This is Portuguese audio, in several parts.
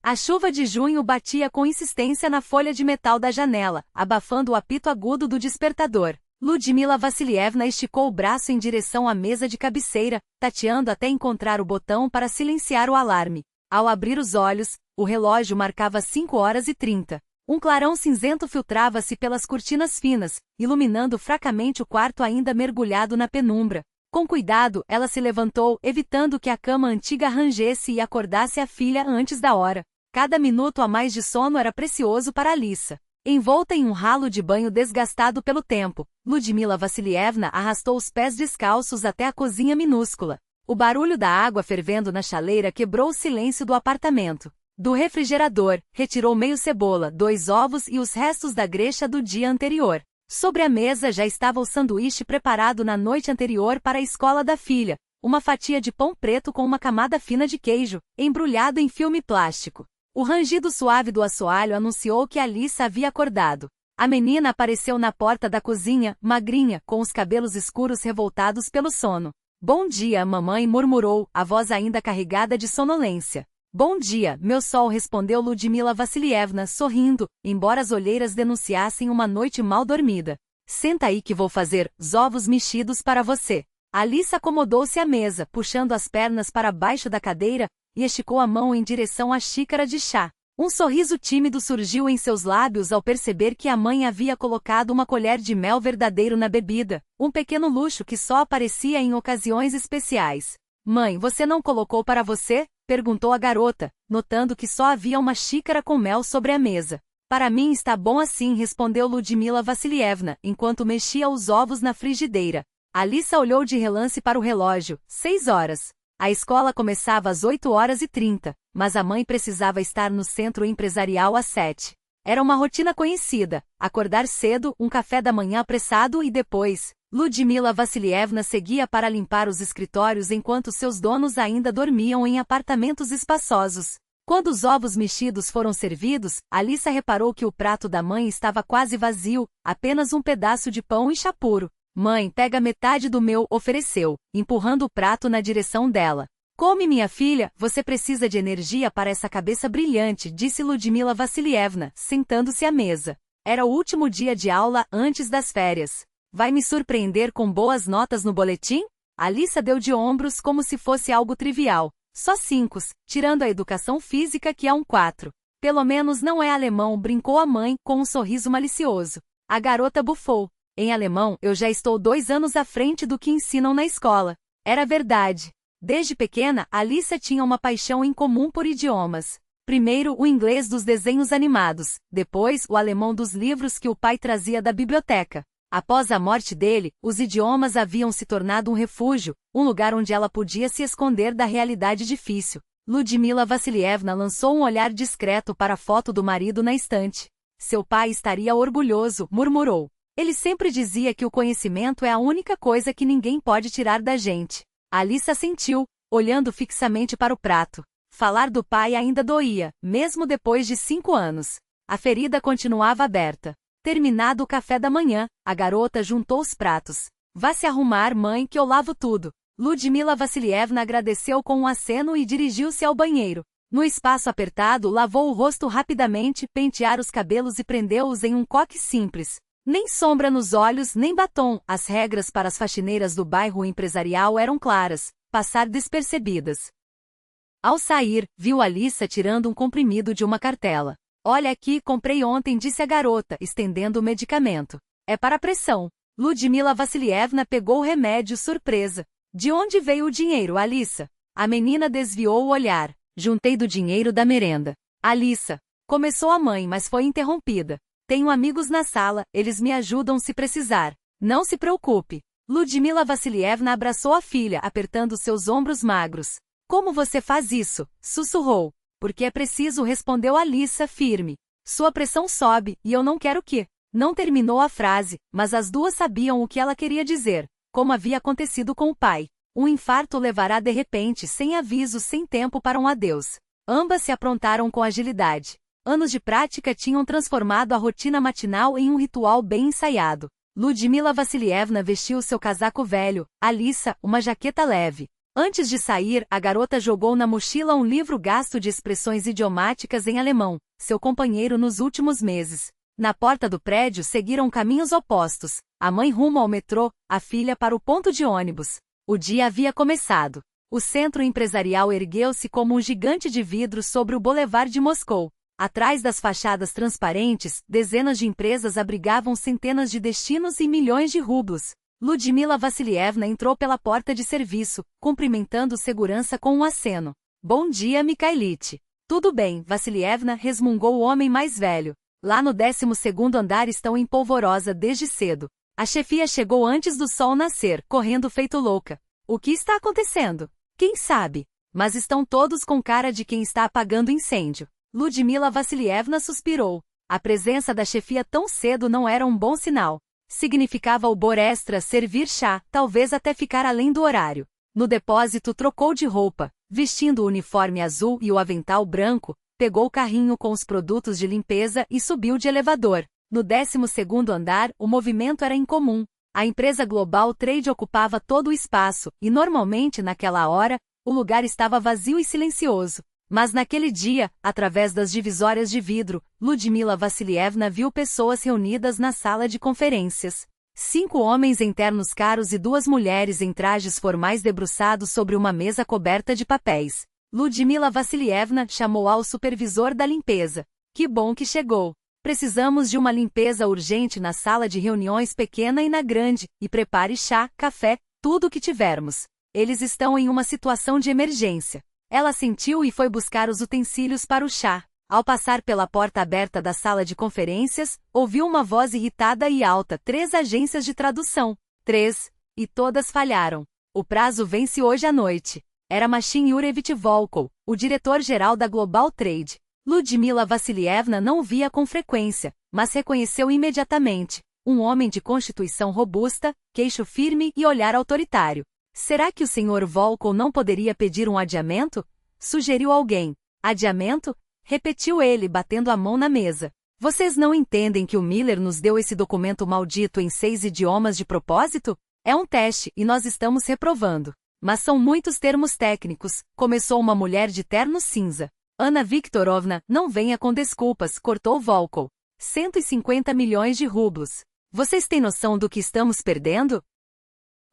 A chuva de junho batia com insistência na folha de metal da janela, abafando o apito agudo do despertador. Ludmila Vassilievna esticou o braço em direção à mesa de cabeceira, tateando até encontrar o botão para silenciar o alarme. Ao abrir os olhos, o relógio marcava 5h30. Um clarão cinzento filtrava-se pelas cortinas finas, iluminando fracamente o quarto ainda mergulhado na penumbra. Com cuidado, ela se levantou, evitando que a cama antiga rangesse e acordasse a filha antes da hora. Cada minuto a mais de sono era precioso para Alissa. Envolta em um ralo de banho desgastado pelo tempo, Ludmila Vassilievna arrastou os pés descalços até a cozinha minúscula. O barulho da água fervendo na chaleira quebrou o silêncio do apartamento. Do refrigerador, retirou meio cebola, 2 ovos e os restos da grexa do dia anterior. Sobre a mesa já estava o sanduíche preparado na noite anterior para a escola da filha, uma fatia de pão preto com uma camada fina de queijo, embrulhado em filme plástico. O rangido suave do assoalho anunciou que Alissa havia acordado. A menina apareceu na porta da cozinha, magrinha, com os cabelos escuros revoltados pelo sono. "Bom dia, mamãe", murmurou, a voz ainda carregada de sonolência. "Bom dia, meu sol", respondeu Ludmila Vassilievna, sorrindo, embora as olheiras denunciassem uma noite mal dormida. "Senta aí que vou fazer os ovos mexidos para você." Alissa acomodou-se à mesa, puxando as pernas para baixo da cadeira, e esticou a mão em direção à xícara de chá. Um sorriso tímido surgiu em seus lábios ao perceber que a mãe havia colocado uma colher de mel verdadeiro na bebida, um pequeno luxo que só aparecia em ocasiões especiais. "Mãe, você não colocou para você?", perguntou a garota, notando que só havia uma xícara com mel sobre a mesa. "Para mim está bom assim", respondeu Ludmila Vassilievna, enquanto mexia os ovos na frigideira. Alissa olhou de relance para o relógio. 6 horas. A escola começava às 8h30, mas a mãe precisava estar no centro empresarial às 7. Era uma rotina conhecida: acordar cedo, um café da manhã apressado e depois, Ludmila Vassilievna seguia para limpar os escritórios enquanto seus donos ainda dormiam em apartamentos espaçosos. Quando os ovos mexidos foram servidos, Alissa reparou que o prato da mãe estava quase vazio, apenas um pedaço de pão e chá puro. "Mãe, pega metade do meu", ofereceu, empurrando o prato na direção dela. "Come, minha filha, você precisa de energia para essa cabeça brilhante", disse Ludmila Vassilievna, sentando-se à mesa. Era o último dia de aula antes das férias. "Vai me surpreender com boas notas no boletim?" Alissa deu de ombros como se fosse algo trivial. "Só 5, tirando a educação física que é um 4. Pelo menos não é alemão", brincou a mãe, com um sorriso malicioso. A garota bufou. "Em alemão, eu já estou 2 anos à frente do que ensinam na escola." Era verdade. Desde pequena, Alissa tinha uma paixão em comum por idiomas. Primeiro o inglês dos desenhos animados, depois o alemão dos livros que o pai trazia da biblioteca. Após a morte dele, os idiomas haviam se tornado um refúgio, um lugar onde ela podia se esconder da realidade difícil. Ludmila Vassilievna lançou um olhar discreto para a foto do marido na estante. "Seu pai estaria orgulhoso", murmurou. "Ele sempre dizia que o conhecimento é a única coisa que ninguém pode tirar da gente." Alissa assentiu, olhando fixamente para o prato. Falar do pai ainda doía, mesmo depois de 5 anos. A ferida continuava aberta. Terminado o café da manhã, a garota juntou os pratos. "Vá se arrumar, mãe, que eu lavo tudo." Ludmila Vassilievna agradeceu com um aceno e dirigiu-se ao banheiro. No espaço apertado, lavou o rosto rapidamente, pentear os cabelos e prendeu-os em um coque simples. Nem sombra nos olhos, nem batom. As regras para as faxineiras do bairro empresarial eram claras: passar despercebidas. Ao sair, viu Alissa tirando um comprimido de uma cartela. "Olha aqui, comprei ontem", disse a garota, estendendo o medicamento. "É para a pressão." Ludmila Vassilievna pegou o remédio, surpresa. "De onde veio o dinheiro, Alissa?" A menina desviou o olhar. "Juntei do dinheiro da merenda." "Alissa", começou a mãe, mas foi interrompida. "Tenho amigos na sala, eles me ajudam se precisar." "Não se preocupe." Ludmila Vassilievna abraçou a filha, apertando seus ombros magros. "Como você faz isso?", sussurrou. "Porque é preciso", respondeu Alissa, firme. "Sua pressão sobe, e eu não quero que..." Não terminou a frase, mas as duas sabiam o que ela queria dizer, como havia acontecido com o pai. Um infarto levará de repente, sem aviso, sem tempo para um adeus. Ambas se aprontaram com agilidade. Anos de prática tinham transformado a rotina matinal em um ritual bem ensaiado. Ludmila Vassilievna vestiu seu casaco velho, Alissa, uma jaqueta leve. Antes de sair, a garota jogou na mochila um livro gasto de expressões idiomáticas em alemão, seu companheiro nos últimos meses. Na porta do prédio seguiram caminhos opostos, a mãe rumo ao metrô, a filha para o ponto de ônibus. O dia havia começado. O centro empresarial ergueu-se como um gigante de vidro sobre o Boulevard de Moscou. Atrás das fachadas transparentes, dezenas de empresas abrigavam centenas de destinos e milhões de rublos. Ludmila Vassilievna entrou pela porta de serviço, cumprimentando o segurança com um aceno. Bom dia, Mikhailite. Tudo bem, Vassilievna, resmungou o homem mais velho. Lá no 12º andar estão em polvorosa desde cedo. A chefia chegou antes do sol nascer, correndo feito louca. O que está acontecendo? Quem sabe? Mas estão todos com cara de quem está apagando incêndio. Ludmila Vassilievna suspirou. A presença da chefia tão cedo não era um bom sinal. Significava o bor extra, servir chá, talvez até ficar além do horário. No depósito trocou de roupa, vestindo o uniforme azul e o avental branco, pegou o carrinho com os produtos de limpeza e subiu de elevador. No 12º andar, o movimento era incomum. A empresa Global Trade ocupava todo o espaço, e normalmente naquela hora, o lugar estava vazio e silencioso. Mas naquele dia, através das divisórias de vidro, Ludmila Vassilievna viu pessoas reunidas na sala de conferências. 5 homens em ternos caros e 2 mulheres em trajes formais debruçados sobre uma mesa coberta de papéis. Ludmila Vassilievna chamou ao supervisor da limpeza. Que bom que chegou. Precisamos de uma limpeza urgente na sala de reuniões pequena e na grande, e prepare chá, café, tudo o que tivermos. Eles estão em uma situação de emergência. Ela sentiu e foi buscar os utensílios para o chá. Ao passar pela porta aberta da sala de conferências, ouviu uma voz irritada e alta: 3 agências de tradução. 3. E todas falharam. O prazo vence hoje à noite. Era Machin Yurevich Volkov, o diretor-geral da Global Trade. Ludmila Vassilievna não o via com frequência, mas reconheceu imediatamente. Um homem de constituição robusta, queixo firme e olhar autoritário. Será que o Sr. Volkov não poderia pedir um adiamento? Sugeriu alguém. Adiamento? Repetiu ele, batendo a mão na mesa. Vocês não entendem que o Miller nos deu esse documento maldito em 6 idiomas de propósito? É um teste, e nós estamos reprovando. Mas são muitos termos técnicos, começou uma mulher de terno cinza. Ana Viktorovna, não venha com desculpas, cortou Volkov. 150 milhões de rublos. Vocês têm noção do que estamos perdendo?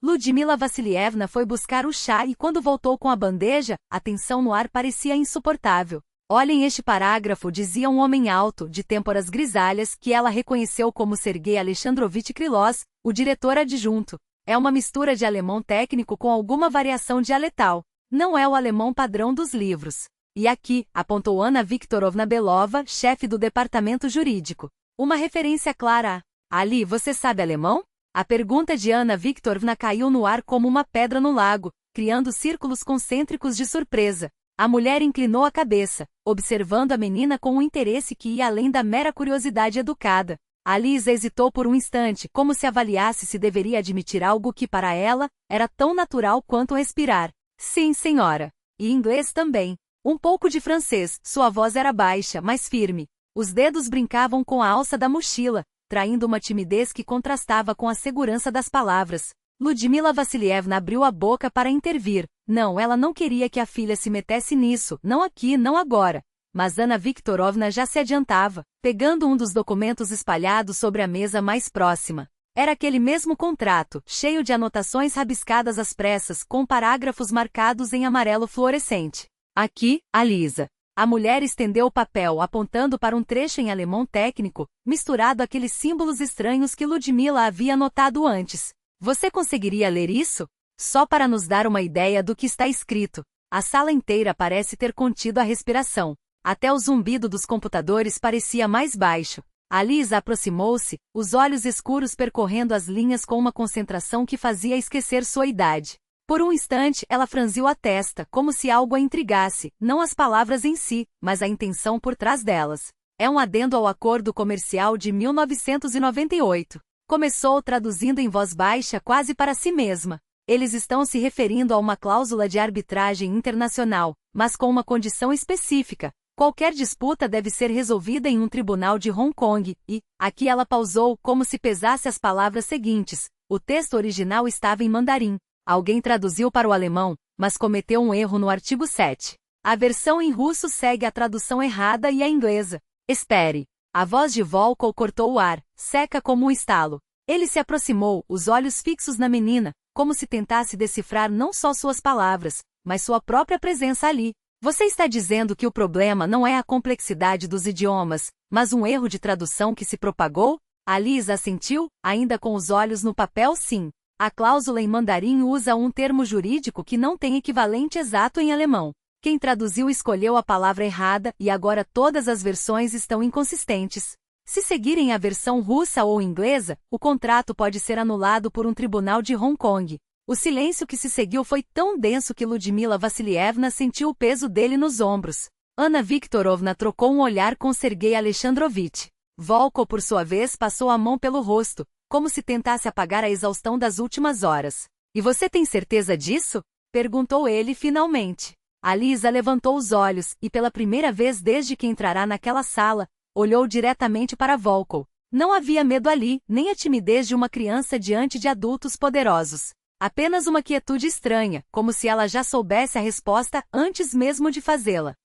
Ludmila Vassilievna foi buscar o chá e quando voltou com a bandeja, a tensão no ar parecia insuportável. Olhem este parágrafo, dizia um homem alto, de têmporas grisalhas, que ela reconheceu como Sergei Alexandrovich Krylov, o diretor adjunto. É uma mistura de alemão técnico com alguma variação dialetal. Não é o alemão padrão dos livros. E aqui, apontou Ana Viktorovna Belova, chefe do departamento jurídico. Uma referência clara a... Ali, você sabe alemão? A pergunta de Ana Viktorovna caiu no ar como uma pedra no lago, criando círculos concêntricos de surpresa. A mulher inclinou a cabeça, observando a menina com um interesse que ia além da mera curiosidade educada. A Lisa hesitou por um instante, como se avaliasse se deveria admitir algo que para ela era tão natural quanto respirar. Sim, senhora. E inglês também. Um pouco de francês, sua voz era baixa, mas firme. Os dedos brincavam com a alça da mochila, traindo uma timidez que contrastava com a segurança das palavras. Ludmila Vassilievna abriu a boca para intervir. Não, ela não queria que a filha se metesse nisso, não aqui, não agora. Mas Ana Viktorovna já se adiantava, pegando um dos documentos espalhados sobre a mesa mais próxima. Era aquele mesmo contrato, cheio de anotações rabiscadas às pressas, com parágrafos marcados em amarelo fluorescente. Aqui, a Lisa. A mulher estendeu o papel, apontando para um trecho em alemão técnico, misturado àqueles símbolos estranhos que Ludmila havia notado antes. Você conseguiria ler isso? Só para nos dar uma ideia do que está escrito. A sala inteira parece ter contido a respiração. Até o zumbido dos computadores parecia mais baixo. A Lisa aproximou-se, os olhos escuros percorrendo as linhas com uma concentração que fazia esquecer sua idade. Por um instante, ela franziu a testa, como se algo a intrigasse, não as palavras em si, mas a intenção por trás delas. É um adendo ao acordo comercial de 1998. Começou traduzindo em voz baixa quase para si mesma. Eles estão se referindo a uma cláusula de arbitragem internacional, mas com uma condição específica. Qualquer disputa deve ser resolvida em um tribunal de Hong Kong, e, aqui ela pausou, como se pesasse as palavras seguintes. O texto original estava em mandarim. Alguém traduziu para o alemão, mas cometeu um erro no artigo 7. A versão em russo segue a tradução errada e a inglesa. Espere. A voz de Volkov cortou o ar, seca como um estalo. Ele se aproximou, os olhos fixos na menina, como se tentasse decifrar não só suas palavras, mas sua própria presença ali. Você está dizendo que o problema não é a complexidade dos idiomas, mas um erro de tradução que se propagou? A Lisa assentiu, ainda com os olhos no papel. Sim. A cláusula em mandarim usa um termo jurídico que não tem equivalente exato em alemão. Quem traduziu escolheu a palavra errada e agora todas as versões estão inconsistentes. Se seguirem a versão russa ou inglesa, o contrato pode ser anulado por um tribunal de Hong Kong. O silêncio que se seguiu foi tão denso que Ludmila Vassilievna sentiu o peso dele nos ombros. Anna Viktorovna trocou um olhar com Sergei Alexandrovich. Volkov, por sua vez, passou a mão pelo rosto, como se tentasse apagar a exaustão das últimas horas. E você tem certeza disso? Perguntou ele finalmente. A Lisa levantou os olhos e, pela primeira vez desde que entrará naquela sala, olhou diretamente para Volkov. Não havia medo ali, nem a timidez de uma criança diante de adultos poderosos. Apenas uma quietude estranha, como se ela já soubesse a resposta antes mesmo de fazê-la.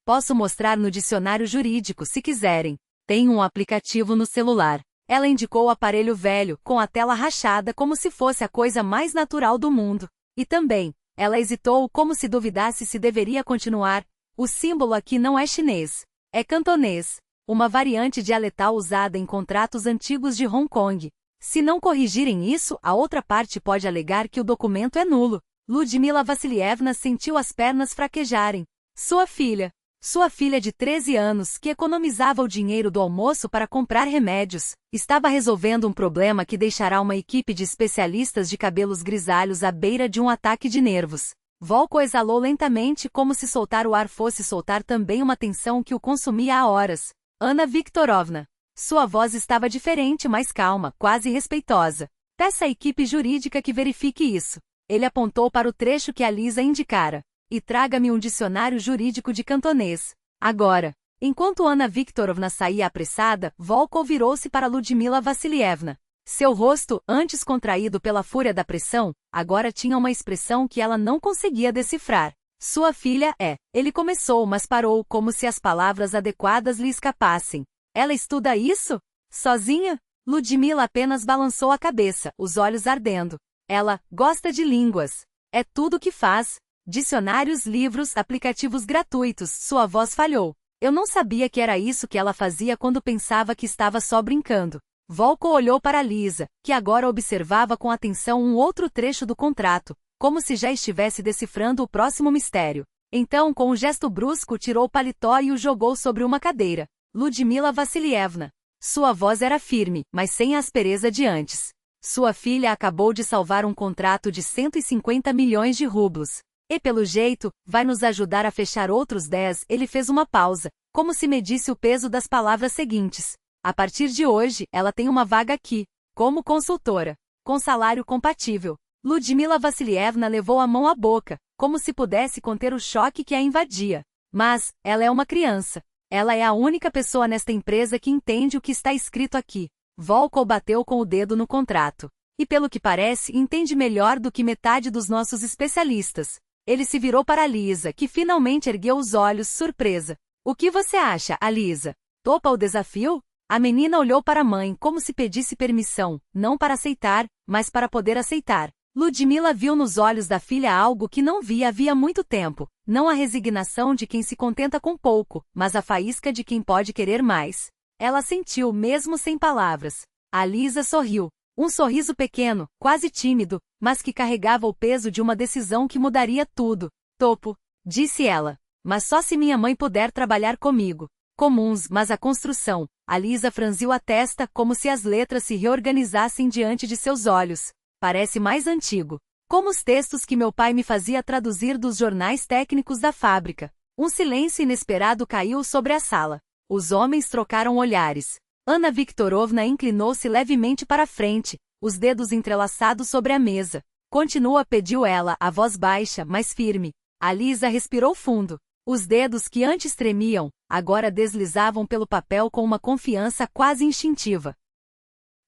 Posso mostrar no dicionário jurídico se quiserem. Tem um aplicativo no celular. Ela indicou o aparelho velho, com a tela rachada como se fosse a coisa mais natural do mundo. E também, ela hesitou como se duvidasse se deveria continuar. O símbolo aqui não é chinês. É cantonês. Uma variante dialetal usada em contratos antigos de Hong Kong. Se não corrigirem isso, a outra parte pode alegar que o documento é nulo. Ludmila Vassilievna sentiu as pernas fraquejarem. Sua filha de 13 anos, que economizava o dinheiro do almoço para comprar remédios, estava resolvendo um problema que deixará uma equipe de especialistas de cabelos grisalhos à beira de um ataque de nervos. Volkov exalou lentamente como se soltar o ar fosse soltar também uma tensão que o consumia há horas. Anna Viktorovna. Sua voz estava diferente, mais calma, quase respeitosa. Peça à equipe jurídica que verifique isso. Ele apontou para o trecho que a Lisa indicara. E traga-me um dicionário jurídico de cantonês. Agora. Enquanto Anna Viktorovna saía apressada, Volkov virou-se para Ludmila Vassilievna. Seu rosto, antes contraído pela fúria da pressão, agora tinha uma expressão que ela não conseguia decifrar. Sua filha é. Ele começou, mas parou, como se as palavras adequadas lhe escapassem. Ela estuda isso? Sozinha? Ludmila apenas balançou a cabeça, os olhos ardendo. Ela gosta de línguas. É tudo o que faz. Dicionários, livros, aplicativos gratuitos. Sua voz falhou. Eu não sabia que era isso que ela fazia quando pensava que estava só brincando. Volkov olhou para Lisa, que agora observava com atenção um outro trecho do contrato, como se já estivesse decifrando o próximo mistério. Então, com um gesto brusco, tirou o paletó e o jogou sobre uma cadeira. Ludmila Vassilievna. Sua voz era firme, mas sem a aspereza de antes. Sua filha acabou de salvar um contrato de 150 milhões de rublos. E pelo jeito, vai nos ajudar a fechar outros 10. Ele fez uma pausa, como se medisse o peso das palavras seguintes. A partir de hoje, ela tem uma vaga aqui, como consultora, com salário compatível. Ludmila Vassilievna levou a mão à boca, como se pudesse conter o choque que a invadia. Mas, ela é uma criança. Ela é a única pessoa nesta empresa que entende o que está escrito aqui. Volkov bateu com o dedo no contrato. E pelo que parece, entende melhor do que metade dos nossos especialistas. Ele se virou para a Lisa, que finalmente ergueu os olhos, surpresa. O que você acha, Lisa? Topa o desafio? A menina olhou para a mãe como se pedisse permissão, não para aceitar, mas para poder aceitar. Ludmila viu nos olhos da filha algo que não via havia muito tempo. Não a resignação de quem se contenta com pouco, mas a faísca de quem pode querer mais. Ela sentiu mesmo sem palavras. A Lisa sorriu. Um sorriso pequeno, quase tímido, mas que carregava o peso de uma decisão que mudaria tudo. Topo, disse ela. Mas só se minha mãe puder trabalhar comigo. Comuns, mas a construção. A Lisa franziu a testa como se as letras se reorganizassem diante de seus olhos. Parece mais antigo. Como os textos que meu pai me fazia traduzir dos jornais técnicos da fábrica. Um silêncio inesperado caiu sobre a sala. Os homens trocaram olhares. Anna Viktorovna inclinou-se levemente para frente, os dedos entrelaçados sobre a mesa. Continua, pediu ela, a voz baixa, mas firme. A Lisa respirou fundo. Os dedos que antes tremiam, agora deslizavam pelo papel com uma confiança quase instintiva.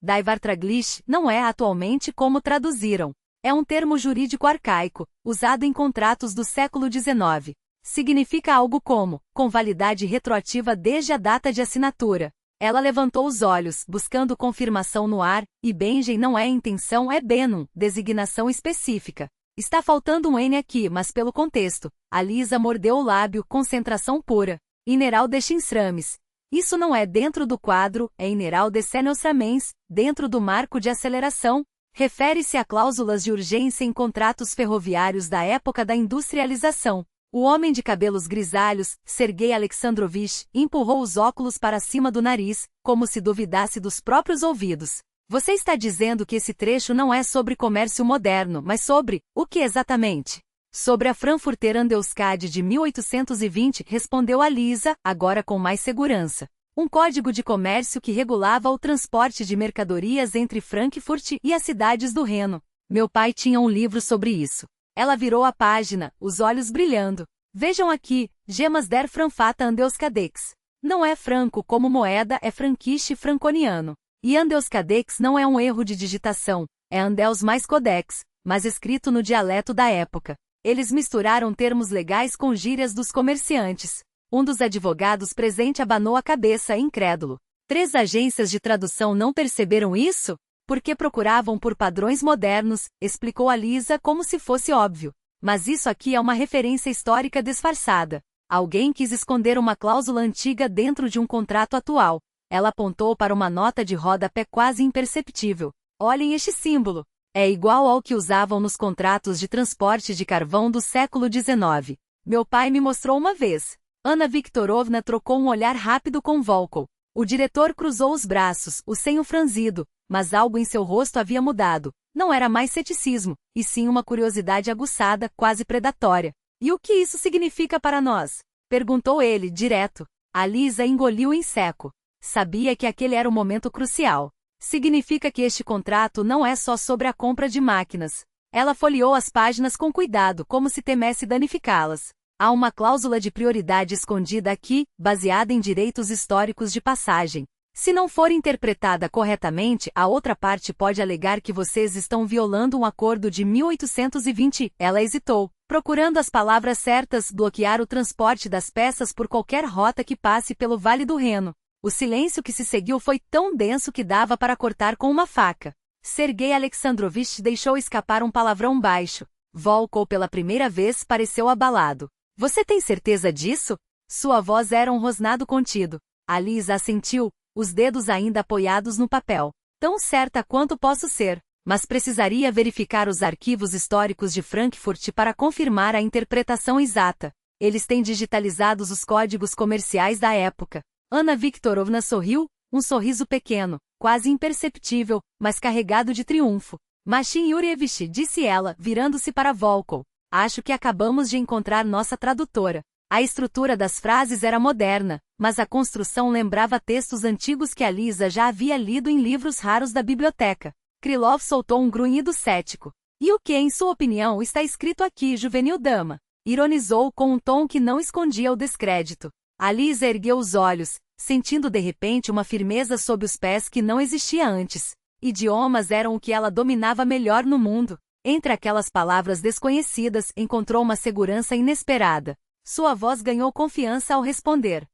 Daivar Traglish não é atualmente como traduziram. É um termo jurídico arcaico, usado em contratos do século XIX. Significa algo como, com validade retroativa desde a data de assinatura. Ela levantou os olhos, buscando confirmação no ar, e Benjen não é intenção, é benum, designação específica. Está faltando um N aqui, mas pelo contexto. A Lisa mordeu o lábio, concentração pura. Ineral de Chinsrames. Isso não é dentro do quadro, é ineral de Senosramens, dentro do marco de aceleração. Refere-se a cláusulas de urgência em contratos ferroviários da época da industrialização. O homem de cabelos grisalhos, Sergei Alexandrovich, empurrou os óculos para cima do nariz, como se duvidasse dos próprios ouvidos. Você está dizendo que esse trecho não é sobre comércio moderno, mas sobre, o que exatamente? Sobre a Frankfurter Handelscade de 1820, respondeu a Lisa, agora com mais segurança. Um código de comércio que regulava o transporte de mercadorias entre Frankfurt e as cidades do Reno. Meu pai tinha um livro sobre isso. Ela virou a página, os olhos brilhando. Vejam aqui, Gemas der Frankfurter Handelscadex. Não é franco como moeda, é franquiche franconiano. E Handelscadex não é um erro de digitação, é Handels mais Codex, mas escrito no dialeto da época. Eles misturaram termos legais com gírias dos comerciantes. Um dos advogados presente abanou a cabeça, incrédulo. 3 agências de tradução não perceberam isso? Porque procuravam por padrões modernos, explicou a Lisa como se fosse óbvio. Mas isso aqui é uma referência histórica disfarçada. Alguém quis esconder uma cláusula antiga dentro de um contrato atual. Ela apontou para uma nota de rodapé quase imperceptível. Olhem este símbolo. É igual ao que usavam nos contratos de transporte de carvão do século XIX. Meu pai me mostrou uma vez. Anna Viktorovna trocou um olhar rápido com Volkov. O diretor cruzou os braços, o senho franzido, mas algo em seu rosto havia mudado. Não era mais ceticismo, e sim uma curiosidade aguçada, quase predatória. E o que isso significa para nós? Perguntou ele, direto. A Lisa engoliu em seco. Sabia que aquele era o momento crucial. Significa que este contrato não é só sobre a compra de máquinas. Ela folheou as páginas com cuidado, como se temesse danificá-las. Há uma cláusula de prioridade escondida aqui, baseada em direitos históricos de passagem. Se não for interpretada corretamente, a outra parte pode alegar que vocês estão violando um acordo de 1820. Ela hesitou, procurando as palavras certas, bloquear o transporte das peças por qualquer rota que passe pelo Vale do Reno. O silêncio que se seguiu foi tão denso que dava para cortar com uma faca. Sergei Alexandrovich deixou escapar um palavrão baixo. Volkov pela primeira vez pareceu abalado. Você tem certeza disso? Sua voz era um rosnado contido. A Lisa assentiu, os dedos ainda apoiados no papel. Tão certa quanto posso ser, mas precisaria verificar os arquivos históricos de Frankfurt para confirmar a interpretação exata. Eles têm digitalizados os códigos comerciais da época. Anna Viktorovna sorriu, um sorriso pequeno, quase imperceptível, mas carregado de triunfo. Machin Yurievich, disse ela, virando-se para Volkov. Acho que acabamos de encontrar nossa tradutora. A estrutura das frases era moderna, mas a construção lembrava textos antigos que a Lisa já havia lido em livros raros da biblioteca. Krylov soltou um grunhido cético. E o que, em sua opinião, está escrito aqui, juvenil dama? Ironizou com um tom que não escondia o descrédito. A Lisa ergueu os olhos, sentindo de repente uma firmeza sob os pés que não existia antes. Idiomas eram o que ela dominava melhor no mundo. Entre aquelas palavras desconhecidas, encontrou uma segurança inesperada. Sua voz ganhou confiança ao responder.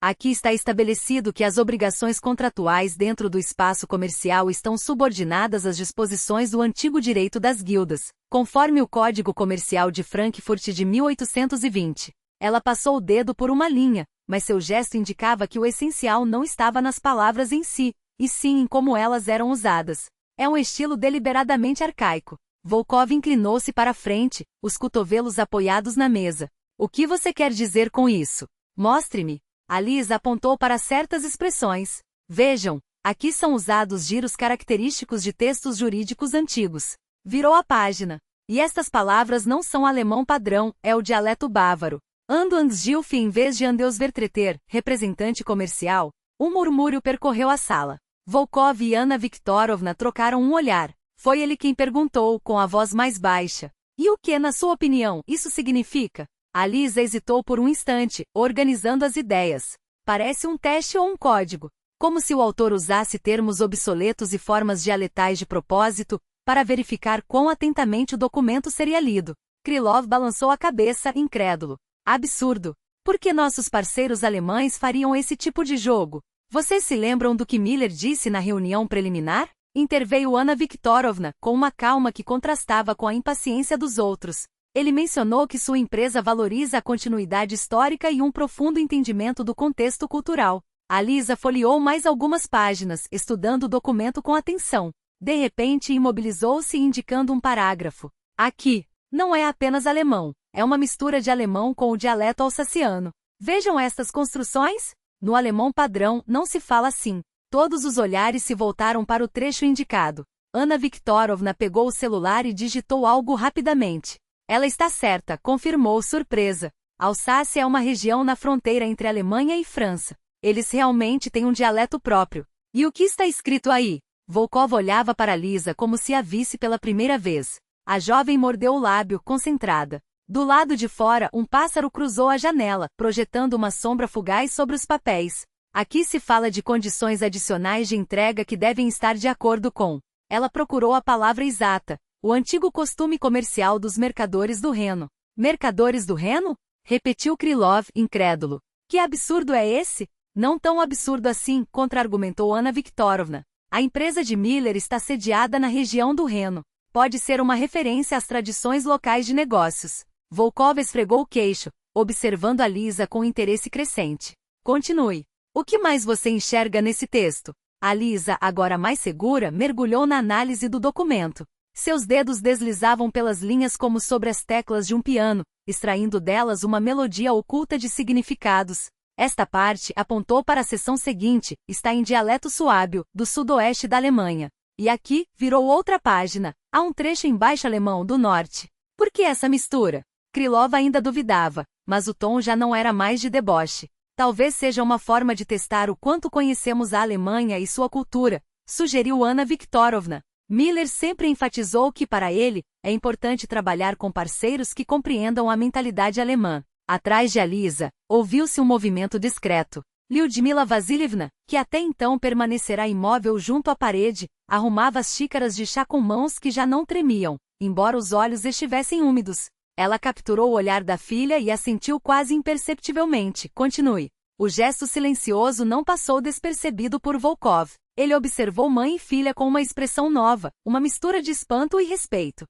Aqui está estabelecido que as obrigações contratuais dentro do espaço comercial estão subordinadas às disposições do antigo direito das guildas, conforme o Código Comercial de Frankfurt de 1820. Ela passou o dedo por uma linha, mas seu gesto indicava que o essencial não estava nas palavras em si, e sim em como elas eram usadas. É um estilo deliberadamente arcaico. Volkov inclinou-se para a frente, os cotovelos apoiados na mesa. O que você quer dizer com isso? Mostre-me. A Lisa apontou para certas expressões. Vejam, aqui são usados giros característicos de textos jurídicos antigos. Virou a página. E estas palavras não são alemão padrão, é o dialeto bávaro. Andoansgilf em vez de Andeusvertreter, representante comercial. Um murmúrio percorreu a sala. Volkov e Anna Viktorovna trocaram um olhar. Foi ele quem perguntou, com a voz mais baixa. E o que, na sua opinião, isso significa? A Lisa hesitou por um instante, organizando as ideias. Parece um teste ou um código. Como se o autor usasse termos obsoletos e formas dialetais de propósito, para verificar quão atentamente o documento seria lido. Krylov balançou a cabeça, incrédulo. Absurdo! Por que nossos parceiros alemães fariam esse tipo de jogo? Vocês se lembram do que Miller disse na reunião preliminar? Interveio Anna Viktorovna, com uma calma que contrastava com a impaciência dos outros. Ele mencionou que sua empresa valoriza a continuidade histórica e um profundo entendimento do contexto cultural. A Lisa folheou mais algumas páginas, estudando o documento com atenção. De repente imobilizou-se indicando um parágrafo. Aqui. Não é apenas alemão. É uma mistura de alemão com o dialeto alsaciano. Vejam estas construções? No alemão padrão, não se fala assim. Todos os olhares se voltaram para o trecho indicado. Anna Viktorovna pegou o celular e digitou algo rapidamente. Ela está certa, confirmou surpresa. Alsácia é uma região na fronteira entre Alemanha e França. Eles realmente têm um dialeto próprio. E o que está escrito aí? Volkov olhava para Lisa como se a visse pela primeira vez. A jovem mordeu o lábio, concentrada. Do lado de fora, um pássaro cruzou a janela, projetando uma sombra fugaz sobre os papéis. Aqui se fala de condições adicionais de entrega que devem estar de acordo com. Ela procurou a palavra exata. O antigo costume comercial dos mercadores do Reno. Mercadores do Reno? Repetiu Krylov, incrédulo. Que absurdo é esse? Não tão absurdo assim, contra-argumentou Anna Viktorovna. A empresa de Miller está sediada na região do Reno. Pode ser uma referência às tradições locais de negócios. Volkov esfregou o queixo, observando a Lisa com interesse crescente. Continue. O que mais você enxerga nesse texto? A Lisa, agora mais segura, mergulhou na análise do documento. Seus dedos deslizavam pelas linhas como sobre as teclas de um piano, extraindo delas uma melodia oculta de significados. Esta parte, apontou para a seção seguinte, está em dialeto suábio, do sudoeste da Alemanha. E aqui, virou outra página. Há um trecho em baixo alemão do norte. Por que essa mistura? Krylov ainda duvidava, mas o tom já não era mais de deboche. Talvez seja uma forma de testar o quanto conhecemos a Alemanha e sua cultura, sugeriu Anna Viktorovna. Miller sempre enfatizou que, para ele, é importante trabalhar com parceiros que compreendam a mentalidade alemã. Atrás de Lisa, ouviu-se um movimento discreto. Lyudmila Vasilievna, que até então permanecerá imóvel junto à parede, arrumava as xícaras de chá com mãos que já não tremiam, embora os olhos estivessem úmidos. Ela capturou o olhar da filha e assentiu quase imperceptivelmente. Continue. O gesto silencioso não passou despercebido por Volkov. Ele observou mãe e filha com uma expressão nova, uma mistura de espanto e respeito.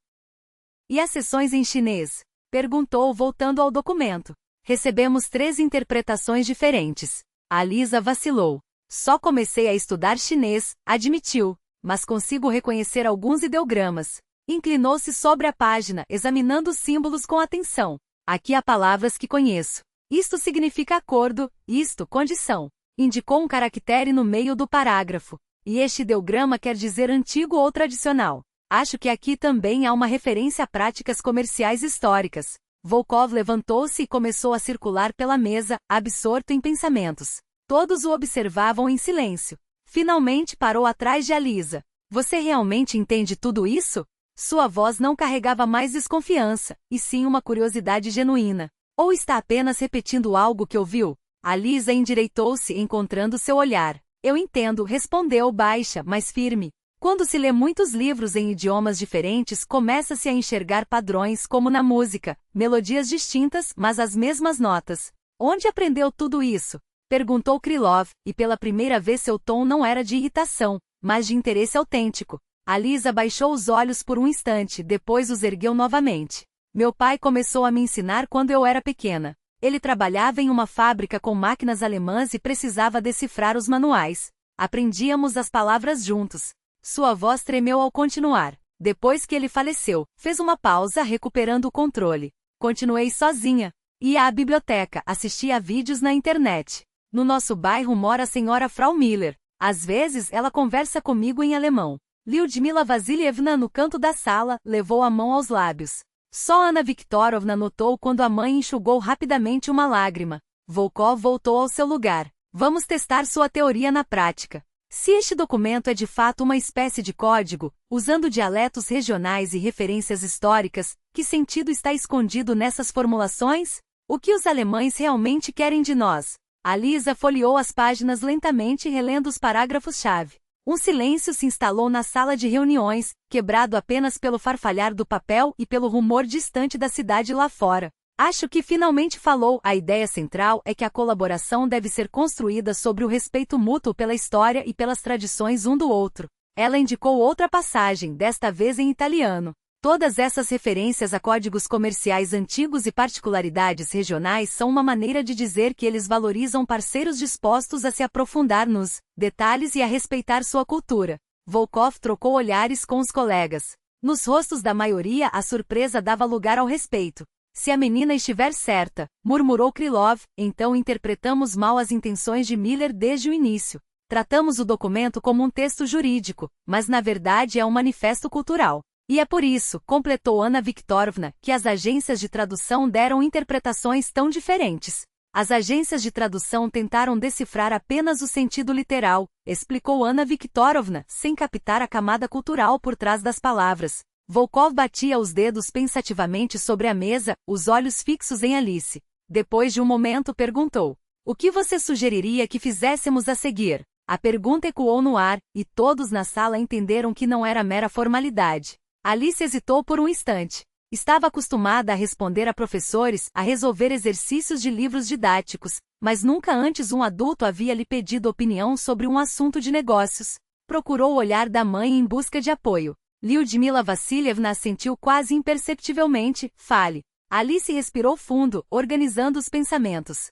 E as sessões em chinês? Perguntou, voltando ao documento. Recebemos 3 interpretações diferentes. A Lisa vacilou. Só comecei a estudar chinês, admitiu, mas consigo reconhecer alguns ideogramas. Inclinou-se sobre a página, examinando os símbolos com atenção. Aqui há palavras que conheço. Isto significa acordo, isto, condição. Indicou um caractere no meio do parágrafo. E este ideograma quer dizer antigo ou tradicional. Acho que aqui também há uma referência a práticas comerciais históricas. Volkov levantou-se e começou a circular pela mesa, absorto em pensamentos. Todos o observavam em silêncio. Finalmente parou atrás de Lisa. Você realmente entende tudo isso? Sua voz não carregava mais desconfiança, e sim uma curiosidade genuína. Ou está apenas repetindo algo que ouviu? A Lisa endireitou-se, encontrando seu olhar. Eu entendo, respondeu baixa, mas firme. Quando se lê muitos livros em idiomas diferentes, começa-se a enxergar padrões como na música, melodias distintas, mas as mesmas notas. Onde aprendeu tudo isso? Perguntou Krylov, e pela primeira vez seu tom não era de irritação, mas de interesse autêntico. A Lisa baixou os olhos por um instante, depois os ergueu novamente. Meu pai começou a me ensinar quando eu era pequena. Ele trabalhava em uma fábrica com máquinas alemãs e precisava decifrar os manuais. Aprendíamos as palavras juntos. Sua voz tremeu ao continuar. Depois que ele faleceu, fez uma pausa, recuperando o controle. Continuei sozinha. Ia à biblioteca, assistia a vídeos na internet. No nosso bairro mora a senhora Frau Miller. Às vezes ela conversa comigo em alemão. Lyudmila Vasilievna, no canto da sala, levou a mão aos lábios. Só Anna Viktorovna notou quando a mãe enxugou rapidamente uma lágrima. Volkov voltou ao seu lugar. Vamos testar sua teoria na prática. Se este documento é de fato uma espécie de código, usando dialetos regionais e referências históricas, que sentido está escondido nessas formulações? O que os alemães realmente querem de nós? A Lisa folheou as páginas lentamente, relendo os parágrafos-chave. Um silêncio se instalou na sala de reuniões, quebrado apenas pelo farfalhar do papel e pelo rumor distante da cidade lá fora. Acho que finalmente falou. A ideia central é que a colaboração deve ser construída sobre o respeito mútuo pela história e pelas tradições um do outro. Ela indicou outra passagem, desta vez em italiano. Todas essas referências a códigos comerciais antigos e particularidades regionais são uma maneira de dizer que eles valorizam parceiros dispostos a se aprofundar nos detalhes e a respeitar sua cultura. Volkov trocou olhares com os colegas. Nos rostos da maioria, a surpresa dava lugar ao respeito. Se a menina estiver certa, murmurou Krylov, então interpretamos mal as intenções de Miller desde o início. Tratamos o documento como um texto jurídico, mas na verdade é um manifesto cultural. E é por isso, completou Anna Viktorovna, que as agências de tradução deram interpretações tão diferentes. As agências de tradução tentaram decifrar apenas o sentido literal, explicou Anna Viktorovna, sem captar a camada cultural por trás das palavras. Volkov batia os dedos pensativamente sobre a mesa, os olhos fixos em Alice. Depois de um momento perguntou: "O que você sugeriria que fizéssemos a seguir?" A pergunta ecoou no ar, e todos na sala entenderam que não era mera formalidade. Alice hesitou por um instante. Estava acostumada a responder a professores, a resolver exercícios de livros didáticos, mas nunca antes um adulto havia lhe pedido opinião sobre um assunto de negócios. Procurou o olhar da mãe em busca de apoio. Lyudmila Vassilievna assentiu quase imperceptivelmente. "Fale." Alice respirou fundo, organizando os pensamentos.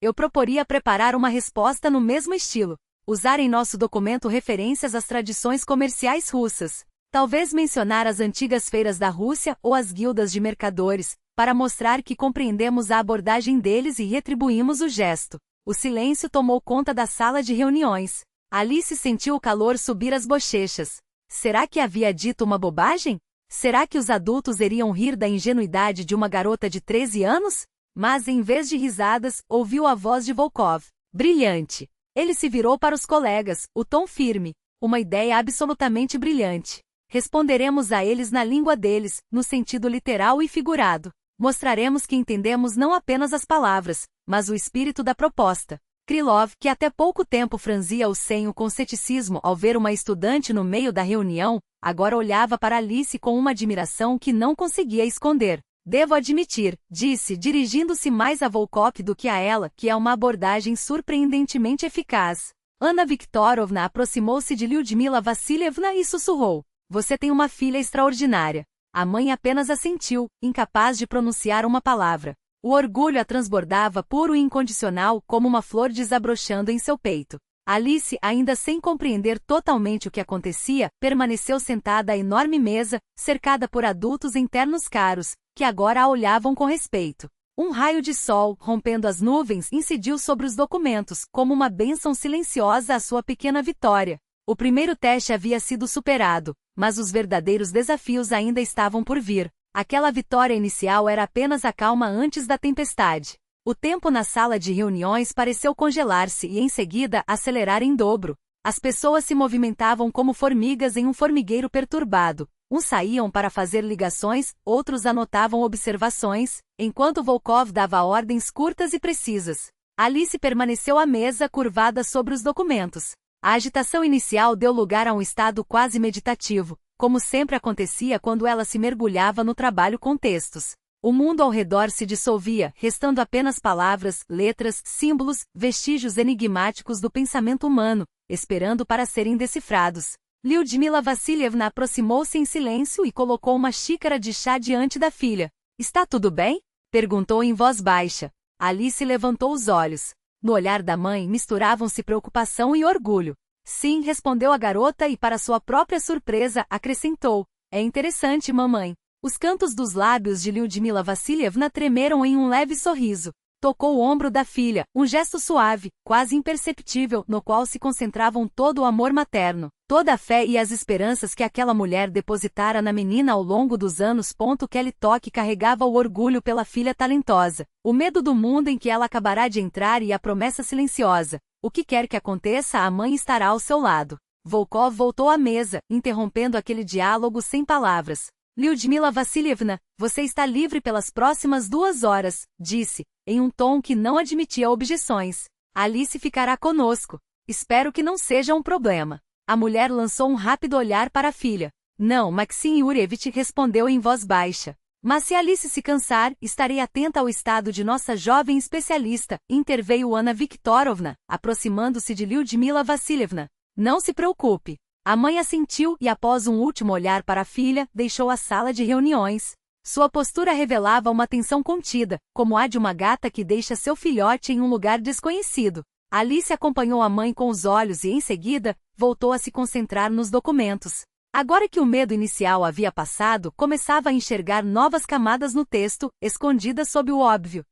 "Eu proporia preparar uma resposta no mesmo estilo. Usar em nosso documento referências às tradições comerciais russas. Talvez mencionar as antigas feiras da Rússia ou as guildas de mercadores, para mostrar que compreendemos a abordagem deles e retribuímos o gesto." O silêncio tomou conta da sala de reuniões. Alice sentiu o calor subir às bochechas. Será que havia dito uma bobagem? Será que os adultos iriam rir da ingenuidade de uma garota de 13 anos? Mas, em vez de risadas, ouviu a voz de Volkov. "Brilhante." Ele se virou para os colegas, o tom firme. "Uma ideia absolutamente brilhante. Responderemos a eles na língua deles, no sentido literal e figurado. Mostraremos que entendemos não apenas as palavras, mas o espírito da proposta." Krylov, que até pouco tempo franzia o senho com ceticismo ao ver uma estudante no meio da reunião, agora olhava para Alice com uma admiração que não conseguia esconder. "Devo admitir", disse, dirigindo-se mais a Volkov do que a ela, que é uma abordagem surpreendentemente eficaz. Anna Viktorovna aproximou-se de Lyudmila Vassilievna e sussurrou: "Você tem uma filha extraordinária." A mãe apenas assentiu, incapaz de pronunciar uma palavra. O orgulho a transbordava puro e incondicional como uma flor desabrochando em seu peito. Alice, ainda sem compreender totalmente o que acontecia, permaneceu sentada à enorme mesa, cercada por adultos em ternos caros, que agora a olhavam com respeito. Um raio de sol, rompendo as nuvens, incidiu sobre os documentos, como uma bênção silenciosa à sua pequena vitória. O primeiro teste havia sido superado, mas os verdadeiros desafios ainda estavam por vir. Aquela vitória inicial era apenas a calma antes da tempestade. O tempo na sala de reuniões pareceu congelar-se e em seguida acelerar em dobro. As pessoas se movimentavam como formigas em um formigueiro perturbado. Uns saíam para fazer ligações, outros anotavam observações, enquanto Volkov dava ordens curtas e precisas. Alice permaneceu à mesa curvada sobre os documentos. A agitação inicial deu lugar a um estado quase meditativo, como sempre acontecia quando ela se mergulhava no trabalho com textos. O mundo ao redor se dissolvia, restando apenas palavras, letras, símbolos, vestígios enigmáticos do pensamento humano, esperando para serem decifrados. Lyudmila Vassilievna aproximou-se em silêncio e colocou uma xícara de chá diante da filha. "Está tudo bem?" perguntou em voz baixa. Alice levantou os olhos. No olhar da mãe misturavam-se preocupação e orgulho. "Sim", respondeu a garota e, para sua própria surpresa, acrescentou: "É interessante, mamãe." Os cantos dos lábios de Lyudmila Vassilievna tremeram em um leve sorriso. Tocou o ombro da filha, um gesto suave, quase imperceptível, no qual se concentravam todo o amor materno, toda a fé e as esperanças que aquela mulher depositara na menina ao longo dos anos. Aquele toque carregava o orgulho pela filha talentosa, o medo do mundo em que ela acabará de entrar e a promessa silenciosa: o que quer que aconteça, a mãe estará ao seu lado. Volkov voltou à mesa, interrompendo aquele diálogo sem palavras. "Lyudmila Vassilievna, você está livre pelas próximas 2 horas", disse, em um tom que não admitia objeções. "Alice ficará conosco. Espero que não seja um problema." A mulher lançou um rápido olhar para a filha. Não, Maxim Yurievich respondeu em voz baixa. Mas se Alice se cansar, estarei atenta ao estado de nossa jovem especialista, interveio Anna Viktorovna, aproximando-se de Lyudmila Vassilievna. Não se preocupe. A mãe assentiu e, após um último olhar para a filha, deixou a sala de reuniões. Sua postura revelava uma tensão contida, como a de uma gata que deixa seu filhote em um lugar desconhecido. Alice acompanhou a mãe com os olhos e, em seguida, voltou a se concentrar nos documentos. Agora que o medo inicial havia passado, começava a enxergar novas camadas no texto, escondidas sob o óbvio.